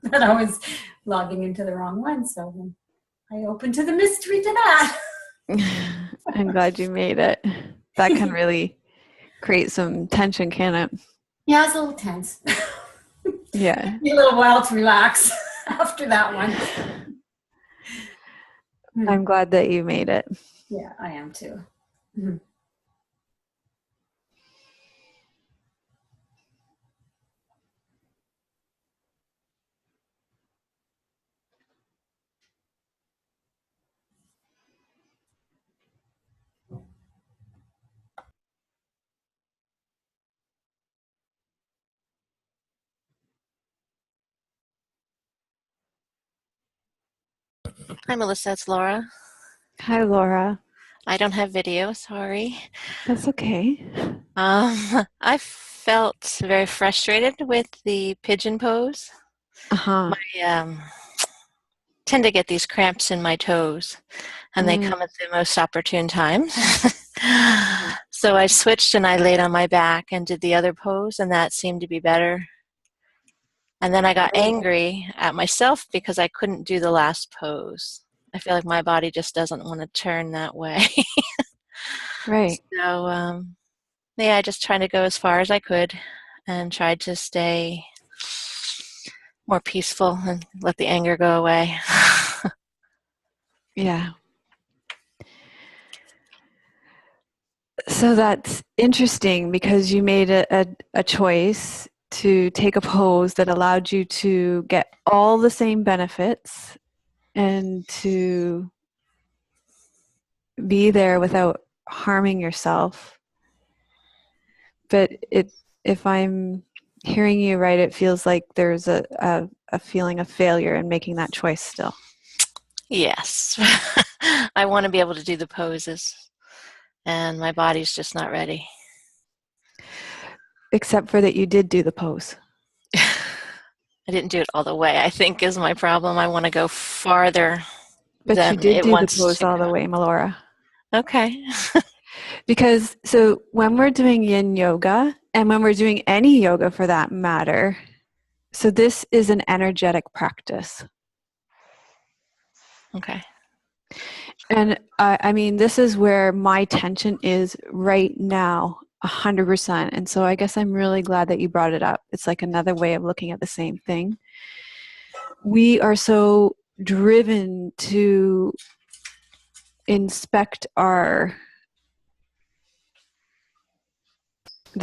that I was logging into the wrong one, so then I opened to the mystery to that. I'm glad you made it. That can really create some tension, can it? Yeah, it's a little tense. Yeah. Be a little while to relax after that one. I'm glad that you made it. Yeah, I am too. Mm-hmm. Hi, Melissa. It's Laura. Hi, Laura. I don't have video. Sorry. That's okay. I felt very frustrated with the pigeon pose. Uh-huh. tend to get these cramps in my toes, and they come at the most opportune times. So I switched and I laid on my back and did the other pose, and that seemed to be better. And then I got angry at myself because I couldn't do the last pose. I feel like my body just doesn't want to turn that way. Right. So, yeah, I just tried to go as far as I could and tried to stay more peaceful and let the anger go away. Yeah. So that's interesting because you made a choice to take a pose that allowed you to get all the same benefits and to be there without harming yourself. But if I'm hearing you right, it feels like there's a feeling of failure in making that choice still. Yes. I want to be able to do the poses, and my body's just not ready. Except for that you did do the pose. I didn't do it all the way, I think, is my problem. I want to go farther But than you did it do the wants pose to all the go. way, Melora. Okay. Because so when we're doing yin yoga, and when we're doing any yoga for that matter, so this is an energetic practice. Okay. And I mean, this is where my tension is right now, 100%. And so I guess I'm really glad that you brought it up. It's like another way of looking at the same thing. We are so driven to inspect the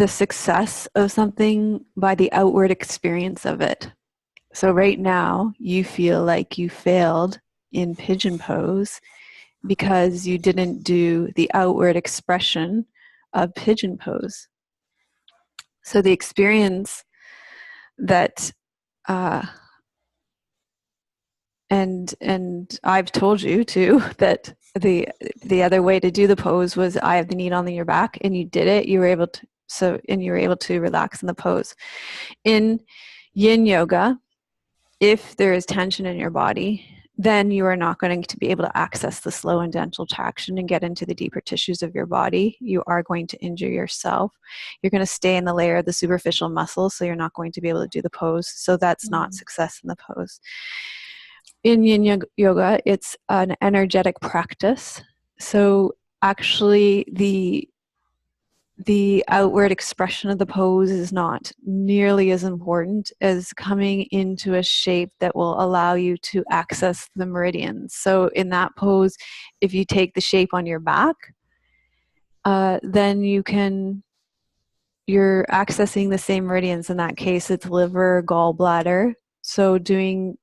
success of something by the outward experience of it. So right now, you feel like you failed in pigeon pose because you didn't do the outward expression of pigeon pose. So the experience that, and I've told you too, that the other way to do the pose was I have the knee on your back, and you did it. You were able to and you were able to relax in the pose. In yin yoga, if there is tension in your body, then you are not going to be able to access the slow and gentle traction and get into the deeper tissues of your body. You are going to injure yourself. You're going to stay in the layer of the superficial muscles, so you're not going to be able to do the pose. So that's not success in the pose. In yin yoga, it's an energetic practice. So actually, the outward expression of the pose is not nearly as important as coming into a shape that will allow you to access the meridians. So in that pose, if you take the shape on your back, then you're accessing the same meridians. In that case, it's liver, gallbladder. So doing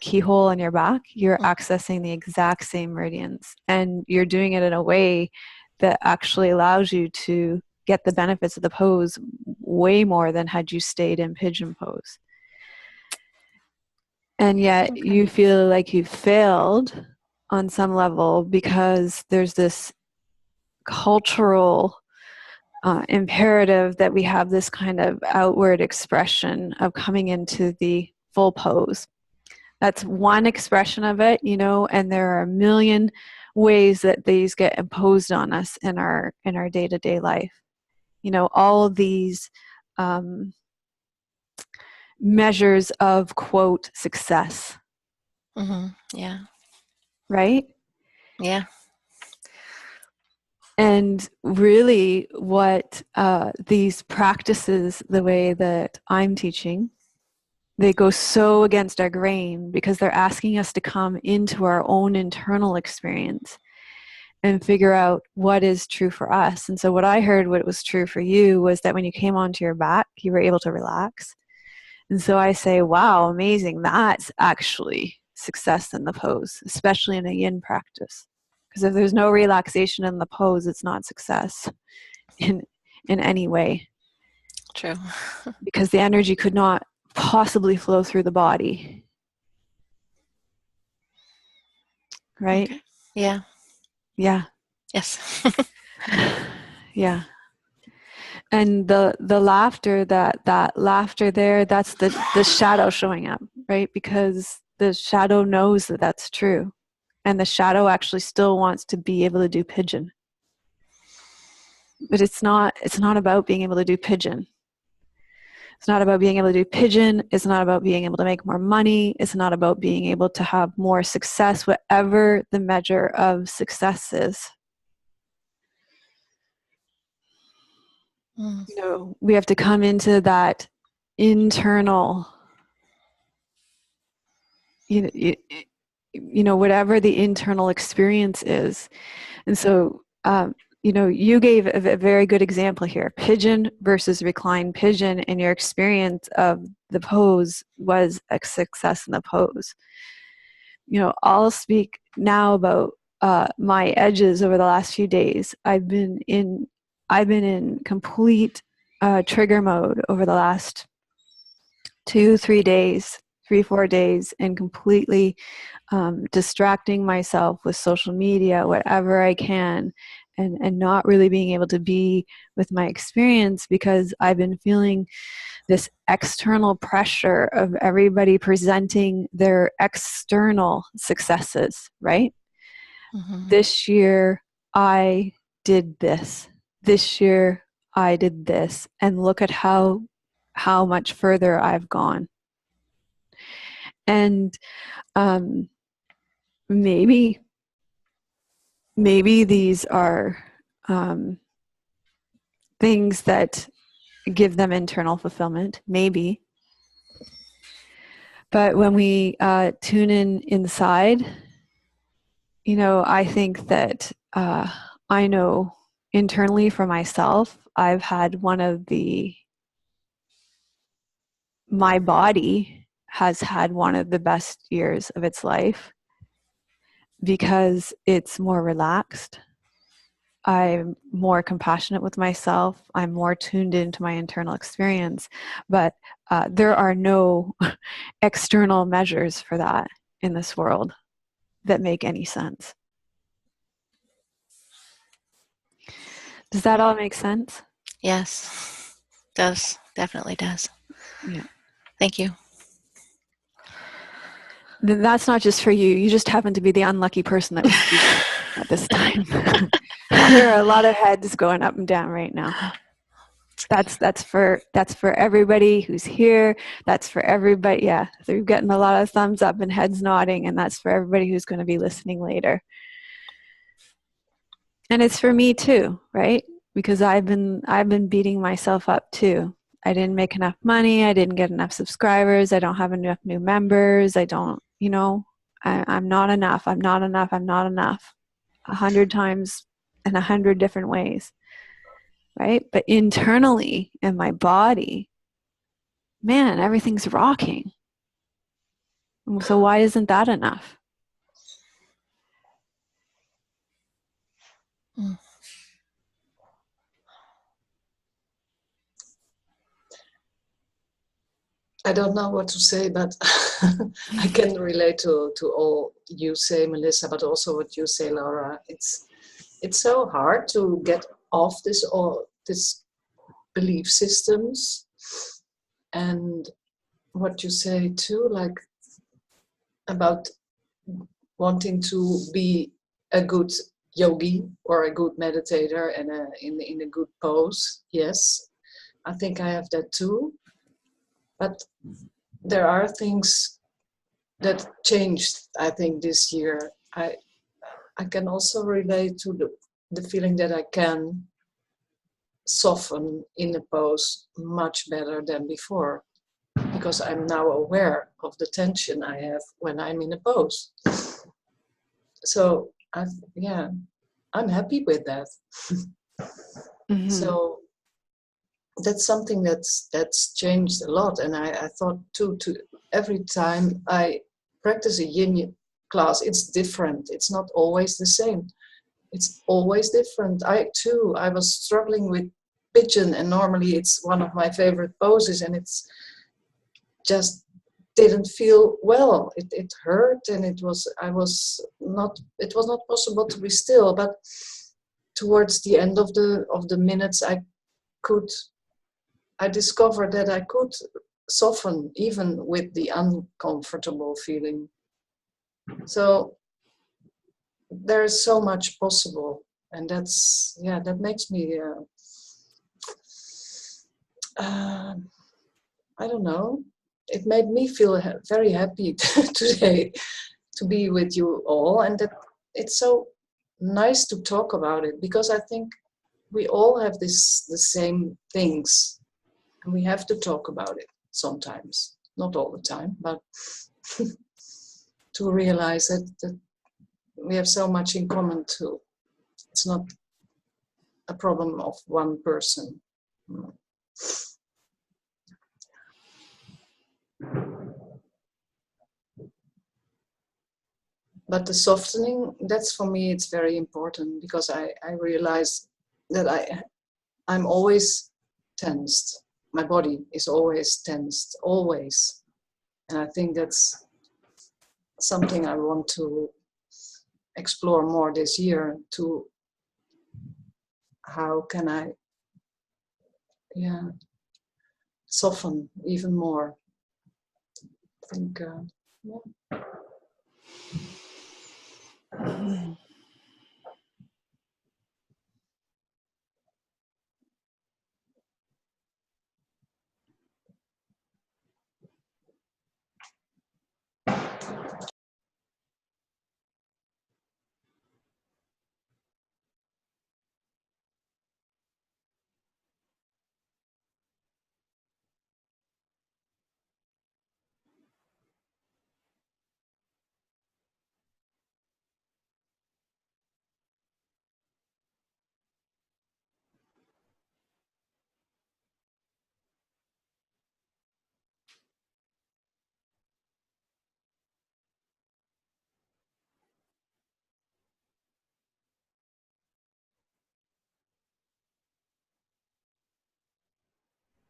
keyhole on your back, you're accessing the exact same meridians, and you're doing it in a way that actually allows you to get the benefits of the pose way more than had you stayed in pigeon pose. And yet you feel like you failed on some level because there's this cultural imperative that we have this kind of outward expression of coming into the full pose. That's one expression of it, and there are a million ways that these get imposed on us in our day-to-day life. All of these measures of, quote, success. Yeah. Right? Yeah. And really what these practices, the way that I'm teaching, they go so against our grain because they're asking us to come into our own internal experience and figure out what is true for us. And so what I heard, what was true for you, was that when you came onto your back, you were able to relax. And so I say, wow, amazing. That's actually success in the pose, especially in a yin practice. Because if there's no relaxation in the pose, it's not success in any way. True. Because the energy could not possibly flow through the body. Right? Okay. Yeah. Yeah. Yes. Yeah. And the laughter, that laughter there, that's the shadow showing up, right? Because the shadow knows that that's true. And the shadow actually still wants to be able to do pigeon. But it's not about being able to do pigeon. It's not about being able to do pigeon. It's not about being able to make more money. It's not about being able to have more success, whatever the measure of success is. You know, we have to come into that internal, you know, whatever the internal experience is. And so, you know, you gave a very good example here, pigeon versus reclined pigeon, and your experience of the pose was a success in the pose. You know, I'll speak now about my edges over the last few days. I've been in complete trigger mode over the last 4 days, and completely distracting myself with social media, whatever I can, and not really being able to be with my experience, because I've been feeling this external pressure of everybody presenting their external successes, right? Mm-hmm. This year I did this. This year I did this. And look at how much further I've gone. And maybe these are things that give them internal fulfillment, maybe. But when we tune in inside, you know, I think that I know internally for myself, I've had my body has had one of the best years of its life, because it's more relaxed. I'm more compassionate with myself. I'm more tuned into my internal experience. But there are no external measures for that in this world that make any sense. Does that all make sense? Yes, does. Definitely does. Yeah. Thank you. Then that's not just for you. You just happen to be the unlucky person that was speaking at this time. There are a lot of heads going up and down right now. That's for everybody who's here. That's for everybody. Yeah, so you're getting a lot of thumbs up and heads nodding, and that's for everybody who's going to be listening later. And it's for me too, right? Because I've been beating myself up too. I didn't make enough money. I didn't get enough subscribers. I don't have enough new members. I don't, you know, I'm not enough. I'm not enough. I'm not enough. 100 times in 100 different ways, right? But internally in my body, man, everything's rocking. So why isn't that enough? I don't know what to say, but I can relate to all you say, Melissa, but also what you say, Laura. It's so hard to get off this belief systems, and what you say too, like about wanting to be a good yogi or a good meditator and in a good pose. Yes, I think I have that too. But there are things that changed, I think, this year. I can also relate to the feeling that I can soften in a pose much better than before, because I'm now aware of the tension I have when I'm in a pose. So I'm happy with that. Mm-hmm. So that's something that's changed a lot. And I thought too, every time I practice a yin class, it's different. It's not always the same. It's always different. I was struggling with pigeon, and normally it's one of my favorite poses, and it's just didn't feel well. It hurt, and it was not possible to be still. But towards the end of the minutes, I discovered that I could soften even with the uncomfortable feeling. So there's so much possible, and that's, yeah, that makes me I don't know, it made me feel very happy today to be with you all, and that it's so nice to talk about it, because I think we all have the same things, and we have to talk about it sometimes, not all the time, but to realize that we have so much in common too. It's not a problem of one person. But the softening, that's for me, it's very important, because I realize that I'm always tensed. My body is always tensed, always. And I think that's something I want to explore more this year, to how can I, yeah, soften even more. I think, yeah.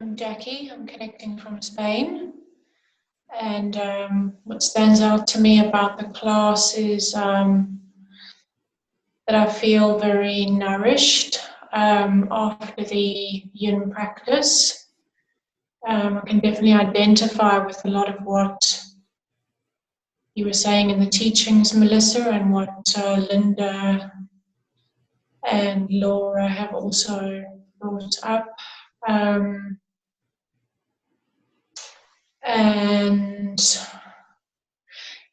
I'm Jackie. I'm connecting from Spain. And what stands out to me about the class is that I feel very nourished after the yin practice. I can definitely identify with a lot of what you were saying in the teachings, Melissa, and what Linda and Laura have also brought up. And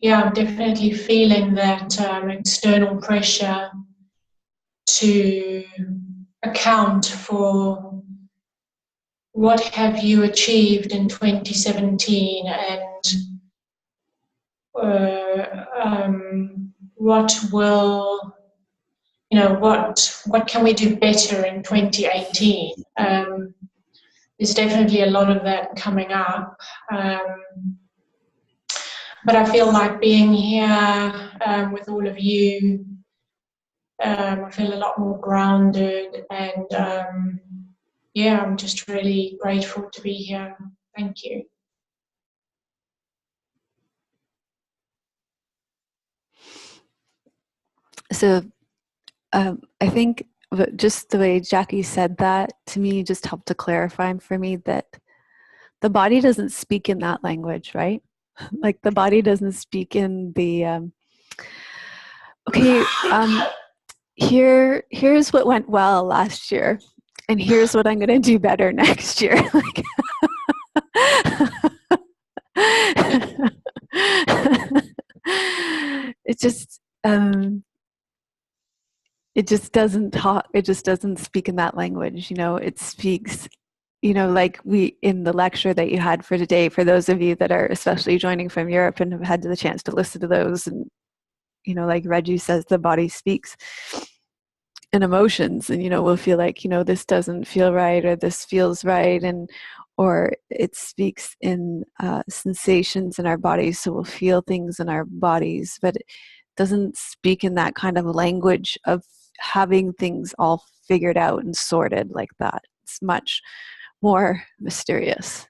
yeah, I'm definitely feeling that external pressure to account for what have you achieved in 2017, and what will, what can we do better in 2018? There's definitely a lot of that coming up. But I feel like being here with all of you, I feel a lot more grounded, and yeah, I'm just really grateful to be here. Thank you. So I think just the way Jackie said that to me just helped to clarify for me that the body doesn't speak in that language, right? Like the body doesn't speak in the here's what went well last year, and here's what I'm going to do better next year. Like, it just doesn't talk. It just doesn't speak in that language. It speaks, like we in the lecture that you had for today. For those of you that are especially joining from Europe and have had the chance to listen to those, and like Reggie says, the body speaks in emotions, and we'll feel like this doesn't feel right, or this feels right, or it speaks in sensations in our bodies. So we'll feel things in our bodies, but it doesn't speak in that kind of language of having things all figured out and sorted like that. It's much more mysterious,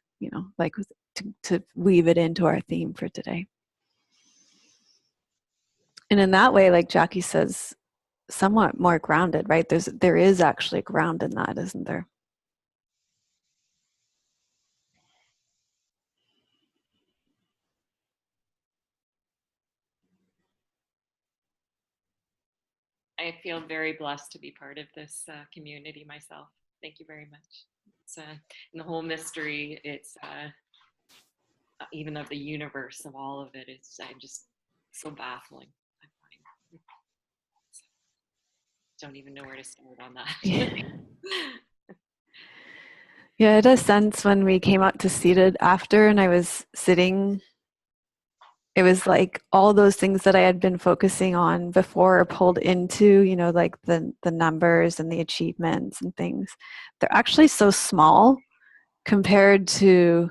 like to weave it into our theme for today. And in that way, like Jackie says, somewhat more grounded, right? There is actually ground in that, isn't there? I feel very blessed to be part of this community myself. Thank you very much. It's in the whole mystery. It's even of the universe of all of it. It's just so baffling. I find. Don't even know where to start on that. Yeah. Yeah, I had a sense when we came out to seated after, and I was sitting. It was like all those things that I had been focusing on before are pulled into, you know, like the numbers and the achievements and things. They're actually so small compared to,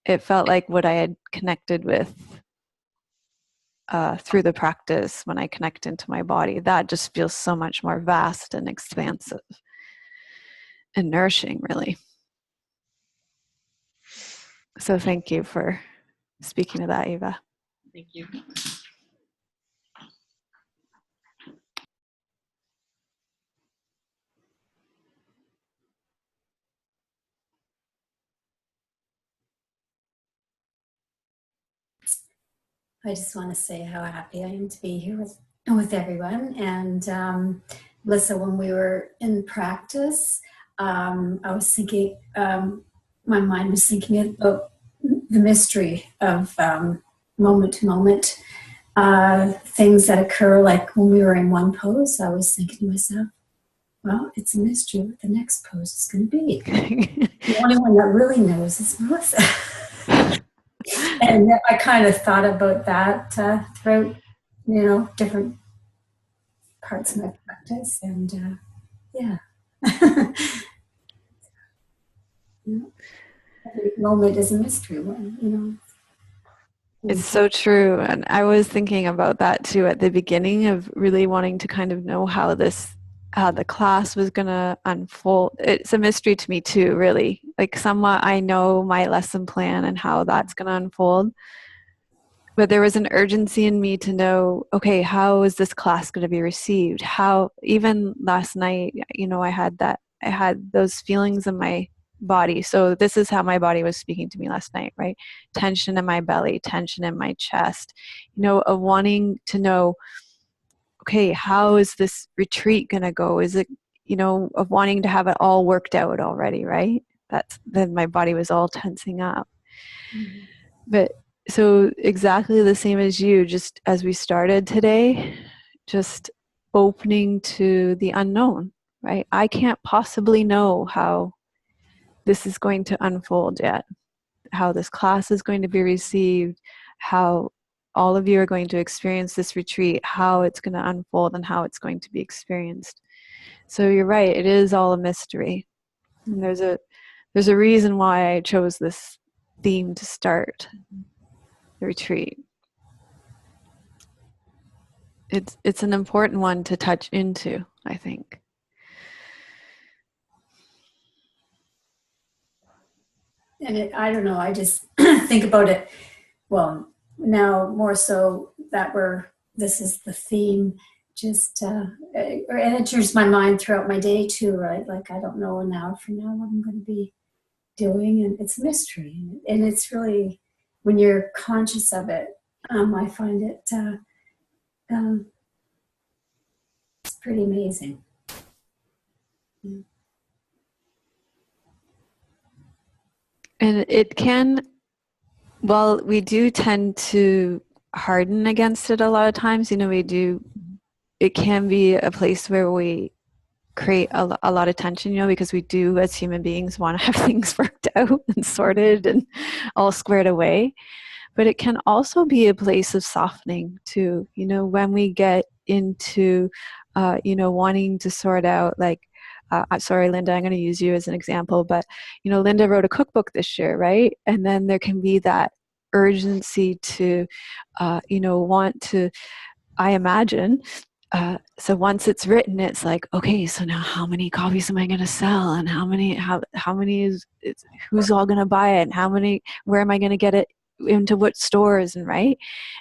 it felt like what I had connected with through the practice when I connect into my body. That just feels so much more vast and expansive and nourishing, really. So thank you for speaking to that, Eva. Thank you. I just want to say how happy I am to be here with everyone. And Melissa, when we were in practice, I was thinking, my mind was thinking about the mystery of moment to moment things that occur. Like when we were in one pose, I was thinking to myself, well, it's a mystery what the next pose is going to be. The only one that really knows is Melissa. And I kind of thought about that throughout, different parts of my practice. And yeah. Every moment is a mystery one, It's so true. And I was thinking about that too at the beginning of really wanting to kind of know how the class was going to unfold. It's a mystery to me too, really. Like somewhat I know my lesson plan and how that's going to unfold. But there was an urgency in me to know, okay, how is this class going to be received? How, even last night, I had those feelings in my body. So this is how my body was speaking to me last night, right? Tension in my belly, tension in my chest, of wanting to know, okay, how is this retreat going to go? Is it, of wanting to have it all worked out already, right? Then my body was all tensing up. Mm-hmm. But so exactly the same as you, just as we started today, just opening to the unknown, right? I can't possibly know how this is going to unfold yet, how this class is going to be received, how all of you are going to experience this retreat, how it's going to unfold and how it's going to be experienced. So you're right, it is all a mystery. And there's a reason why I chose this theme to start the retreat. It's an important one to touch into, I think. And I don't know, I just think about it, well, now more so that this is the theme, just, and it enters my mind throughout my day too, right? Like, I don't know an hour from now what I'm going to be doing, and it's a mystery. And it's really, when you're conscious of it, I find it, it's pretty amazing. Yeah. And it can, well, we do tend to harden against it a lot of times. It can be a place where we create a lot of tension, because we do as human beings want to have things worked out and sorted and all squared away. But it can also be a place of softening too, when we get into, wanting to sort out, like, sorry, Linda, I'm going to use you as an example, but, Linda wrote a cookbook this year, right? And then there can be that urgency to, want to, I imagine, so once it's written, it's like, okay, so now how many copies am I going to sell? And how many who's all going to buy it? And where am I going to get it? Into what stores, and right?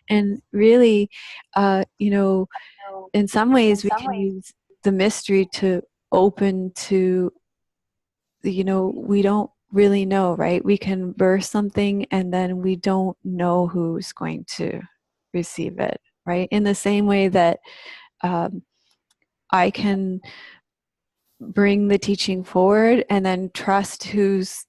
And really, in some ways we can use the mystery to open to, we don't really know, right? We can birth something and then we don't know who's going to receive it, right? In the same way that I can bring the teaching forward and then trust who's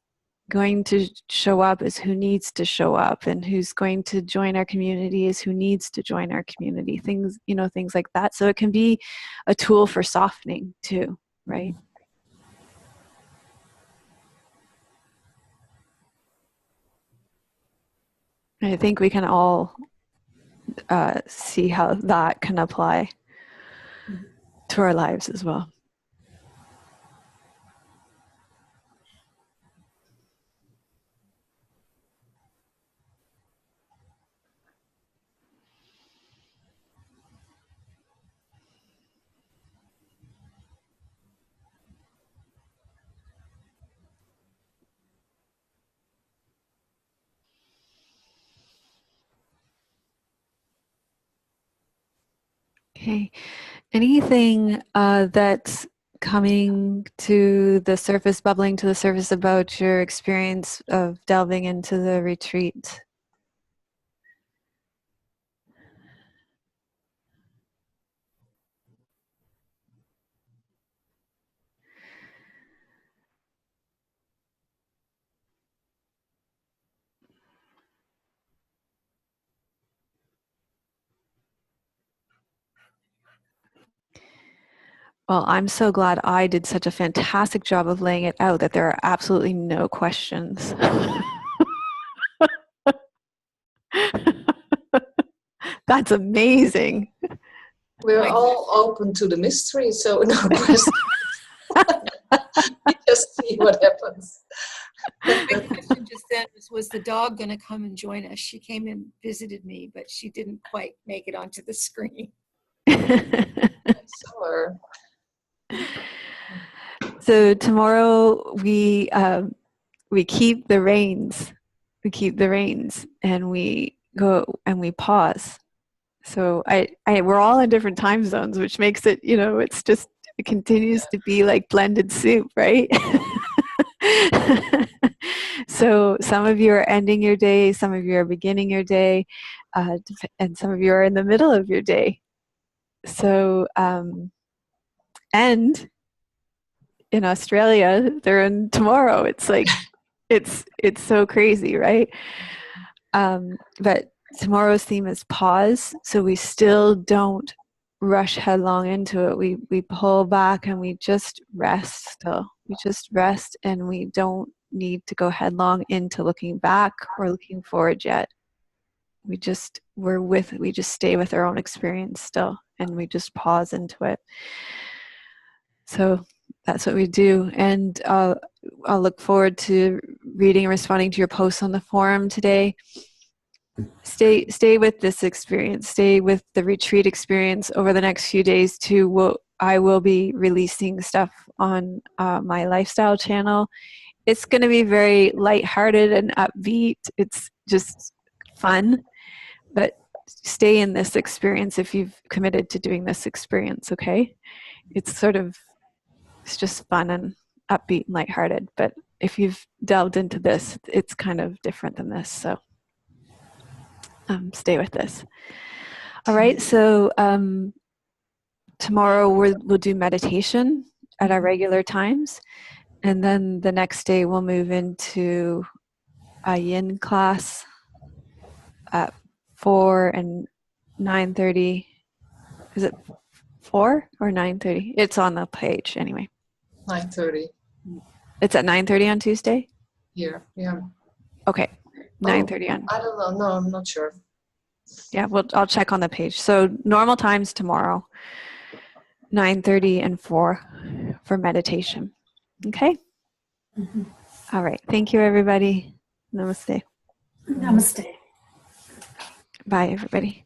going to show up is who needs to show up, and who's going to join our community is who needs to join our community. Things, you know, things like that. So it can be a tool for softening too, right? I think we can all see how that can apply to our lives as well. Okay. Anything that's coming to the surface, bubbling to the surface about your experience of delving into the retreat? Well, I'm so glad I did such a fantastic job of laying it out that there are absolutely no questions. That's amazing. We're all open to the mystery, so no question. We just see what happens. My question just then was the dog going to come and join us? She came and visited me, but she didn't quite make it onto the screen. Summer. So tomorrow we keep the reins. We keep the reins, and we go and we pause. So we're all in different time zones, which makes it, you know, it's just, it continues to be like blended soup, right? So some of you are ending your day, some of you are beginning your day, and some of you are in the middle of your day. So, and in Australia, they're in tomorrow. It's like, it's so crazy, right? But tomorrow's theme is pause, so we still don't rush headlong into it. We pull back and we just rest still. We just rest, and we don't need to go headlong into looking back or looking forward yet. We just stay with our own experience still, and we just pause into it. So that's what we do. And I'll look forward to reading and responding to your posts on the forum today. Stay with this experience. Stay with the retreat experience over the next few days too. I will be releasing stuff on my lifestyle channel. It's going to be very lighthearted and upbeat. It's just fun, but stay in this experience if you've committed to doing this experience, okay? It's just fun and upbeat and lighthearted, but if you've delved into this, it's kind of different than this, so stay with this. All right, so tomorrow we'll do meditation at our regular times, and then the next day we'll move into a yin class at 4 and 9:30. Is it 4 or 9:30? It's on the page anyway. 9:30. It's at 9:30 on Tuesday? Here, yeah. Okay, 9:30 on. I don't know. No, I'm not sure. Yeah, well, I'll check on the page. So normal times tomorrow, 9:30 and 4 for meditation. Okay? Mhm. All right. Thank you, everybody. Namaste. Namaste. Bye, everybody.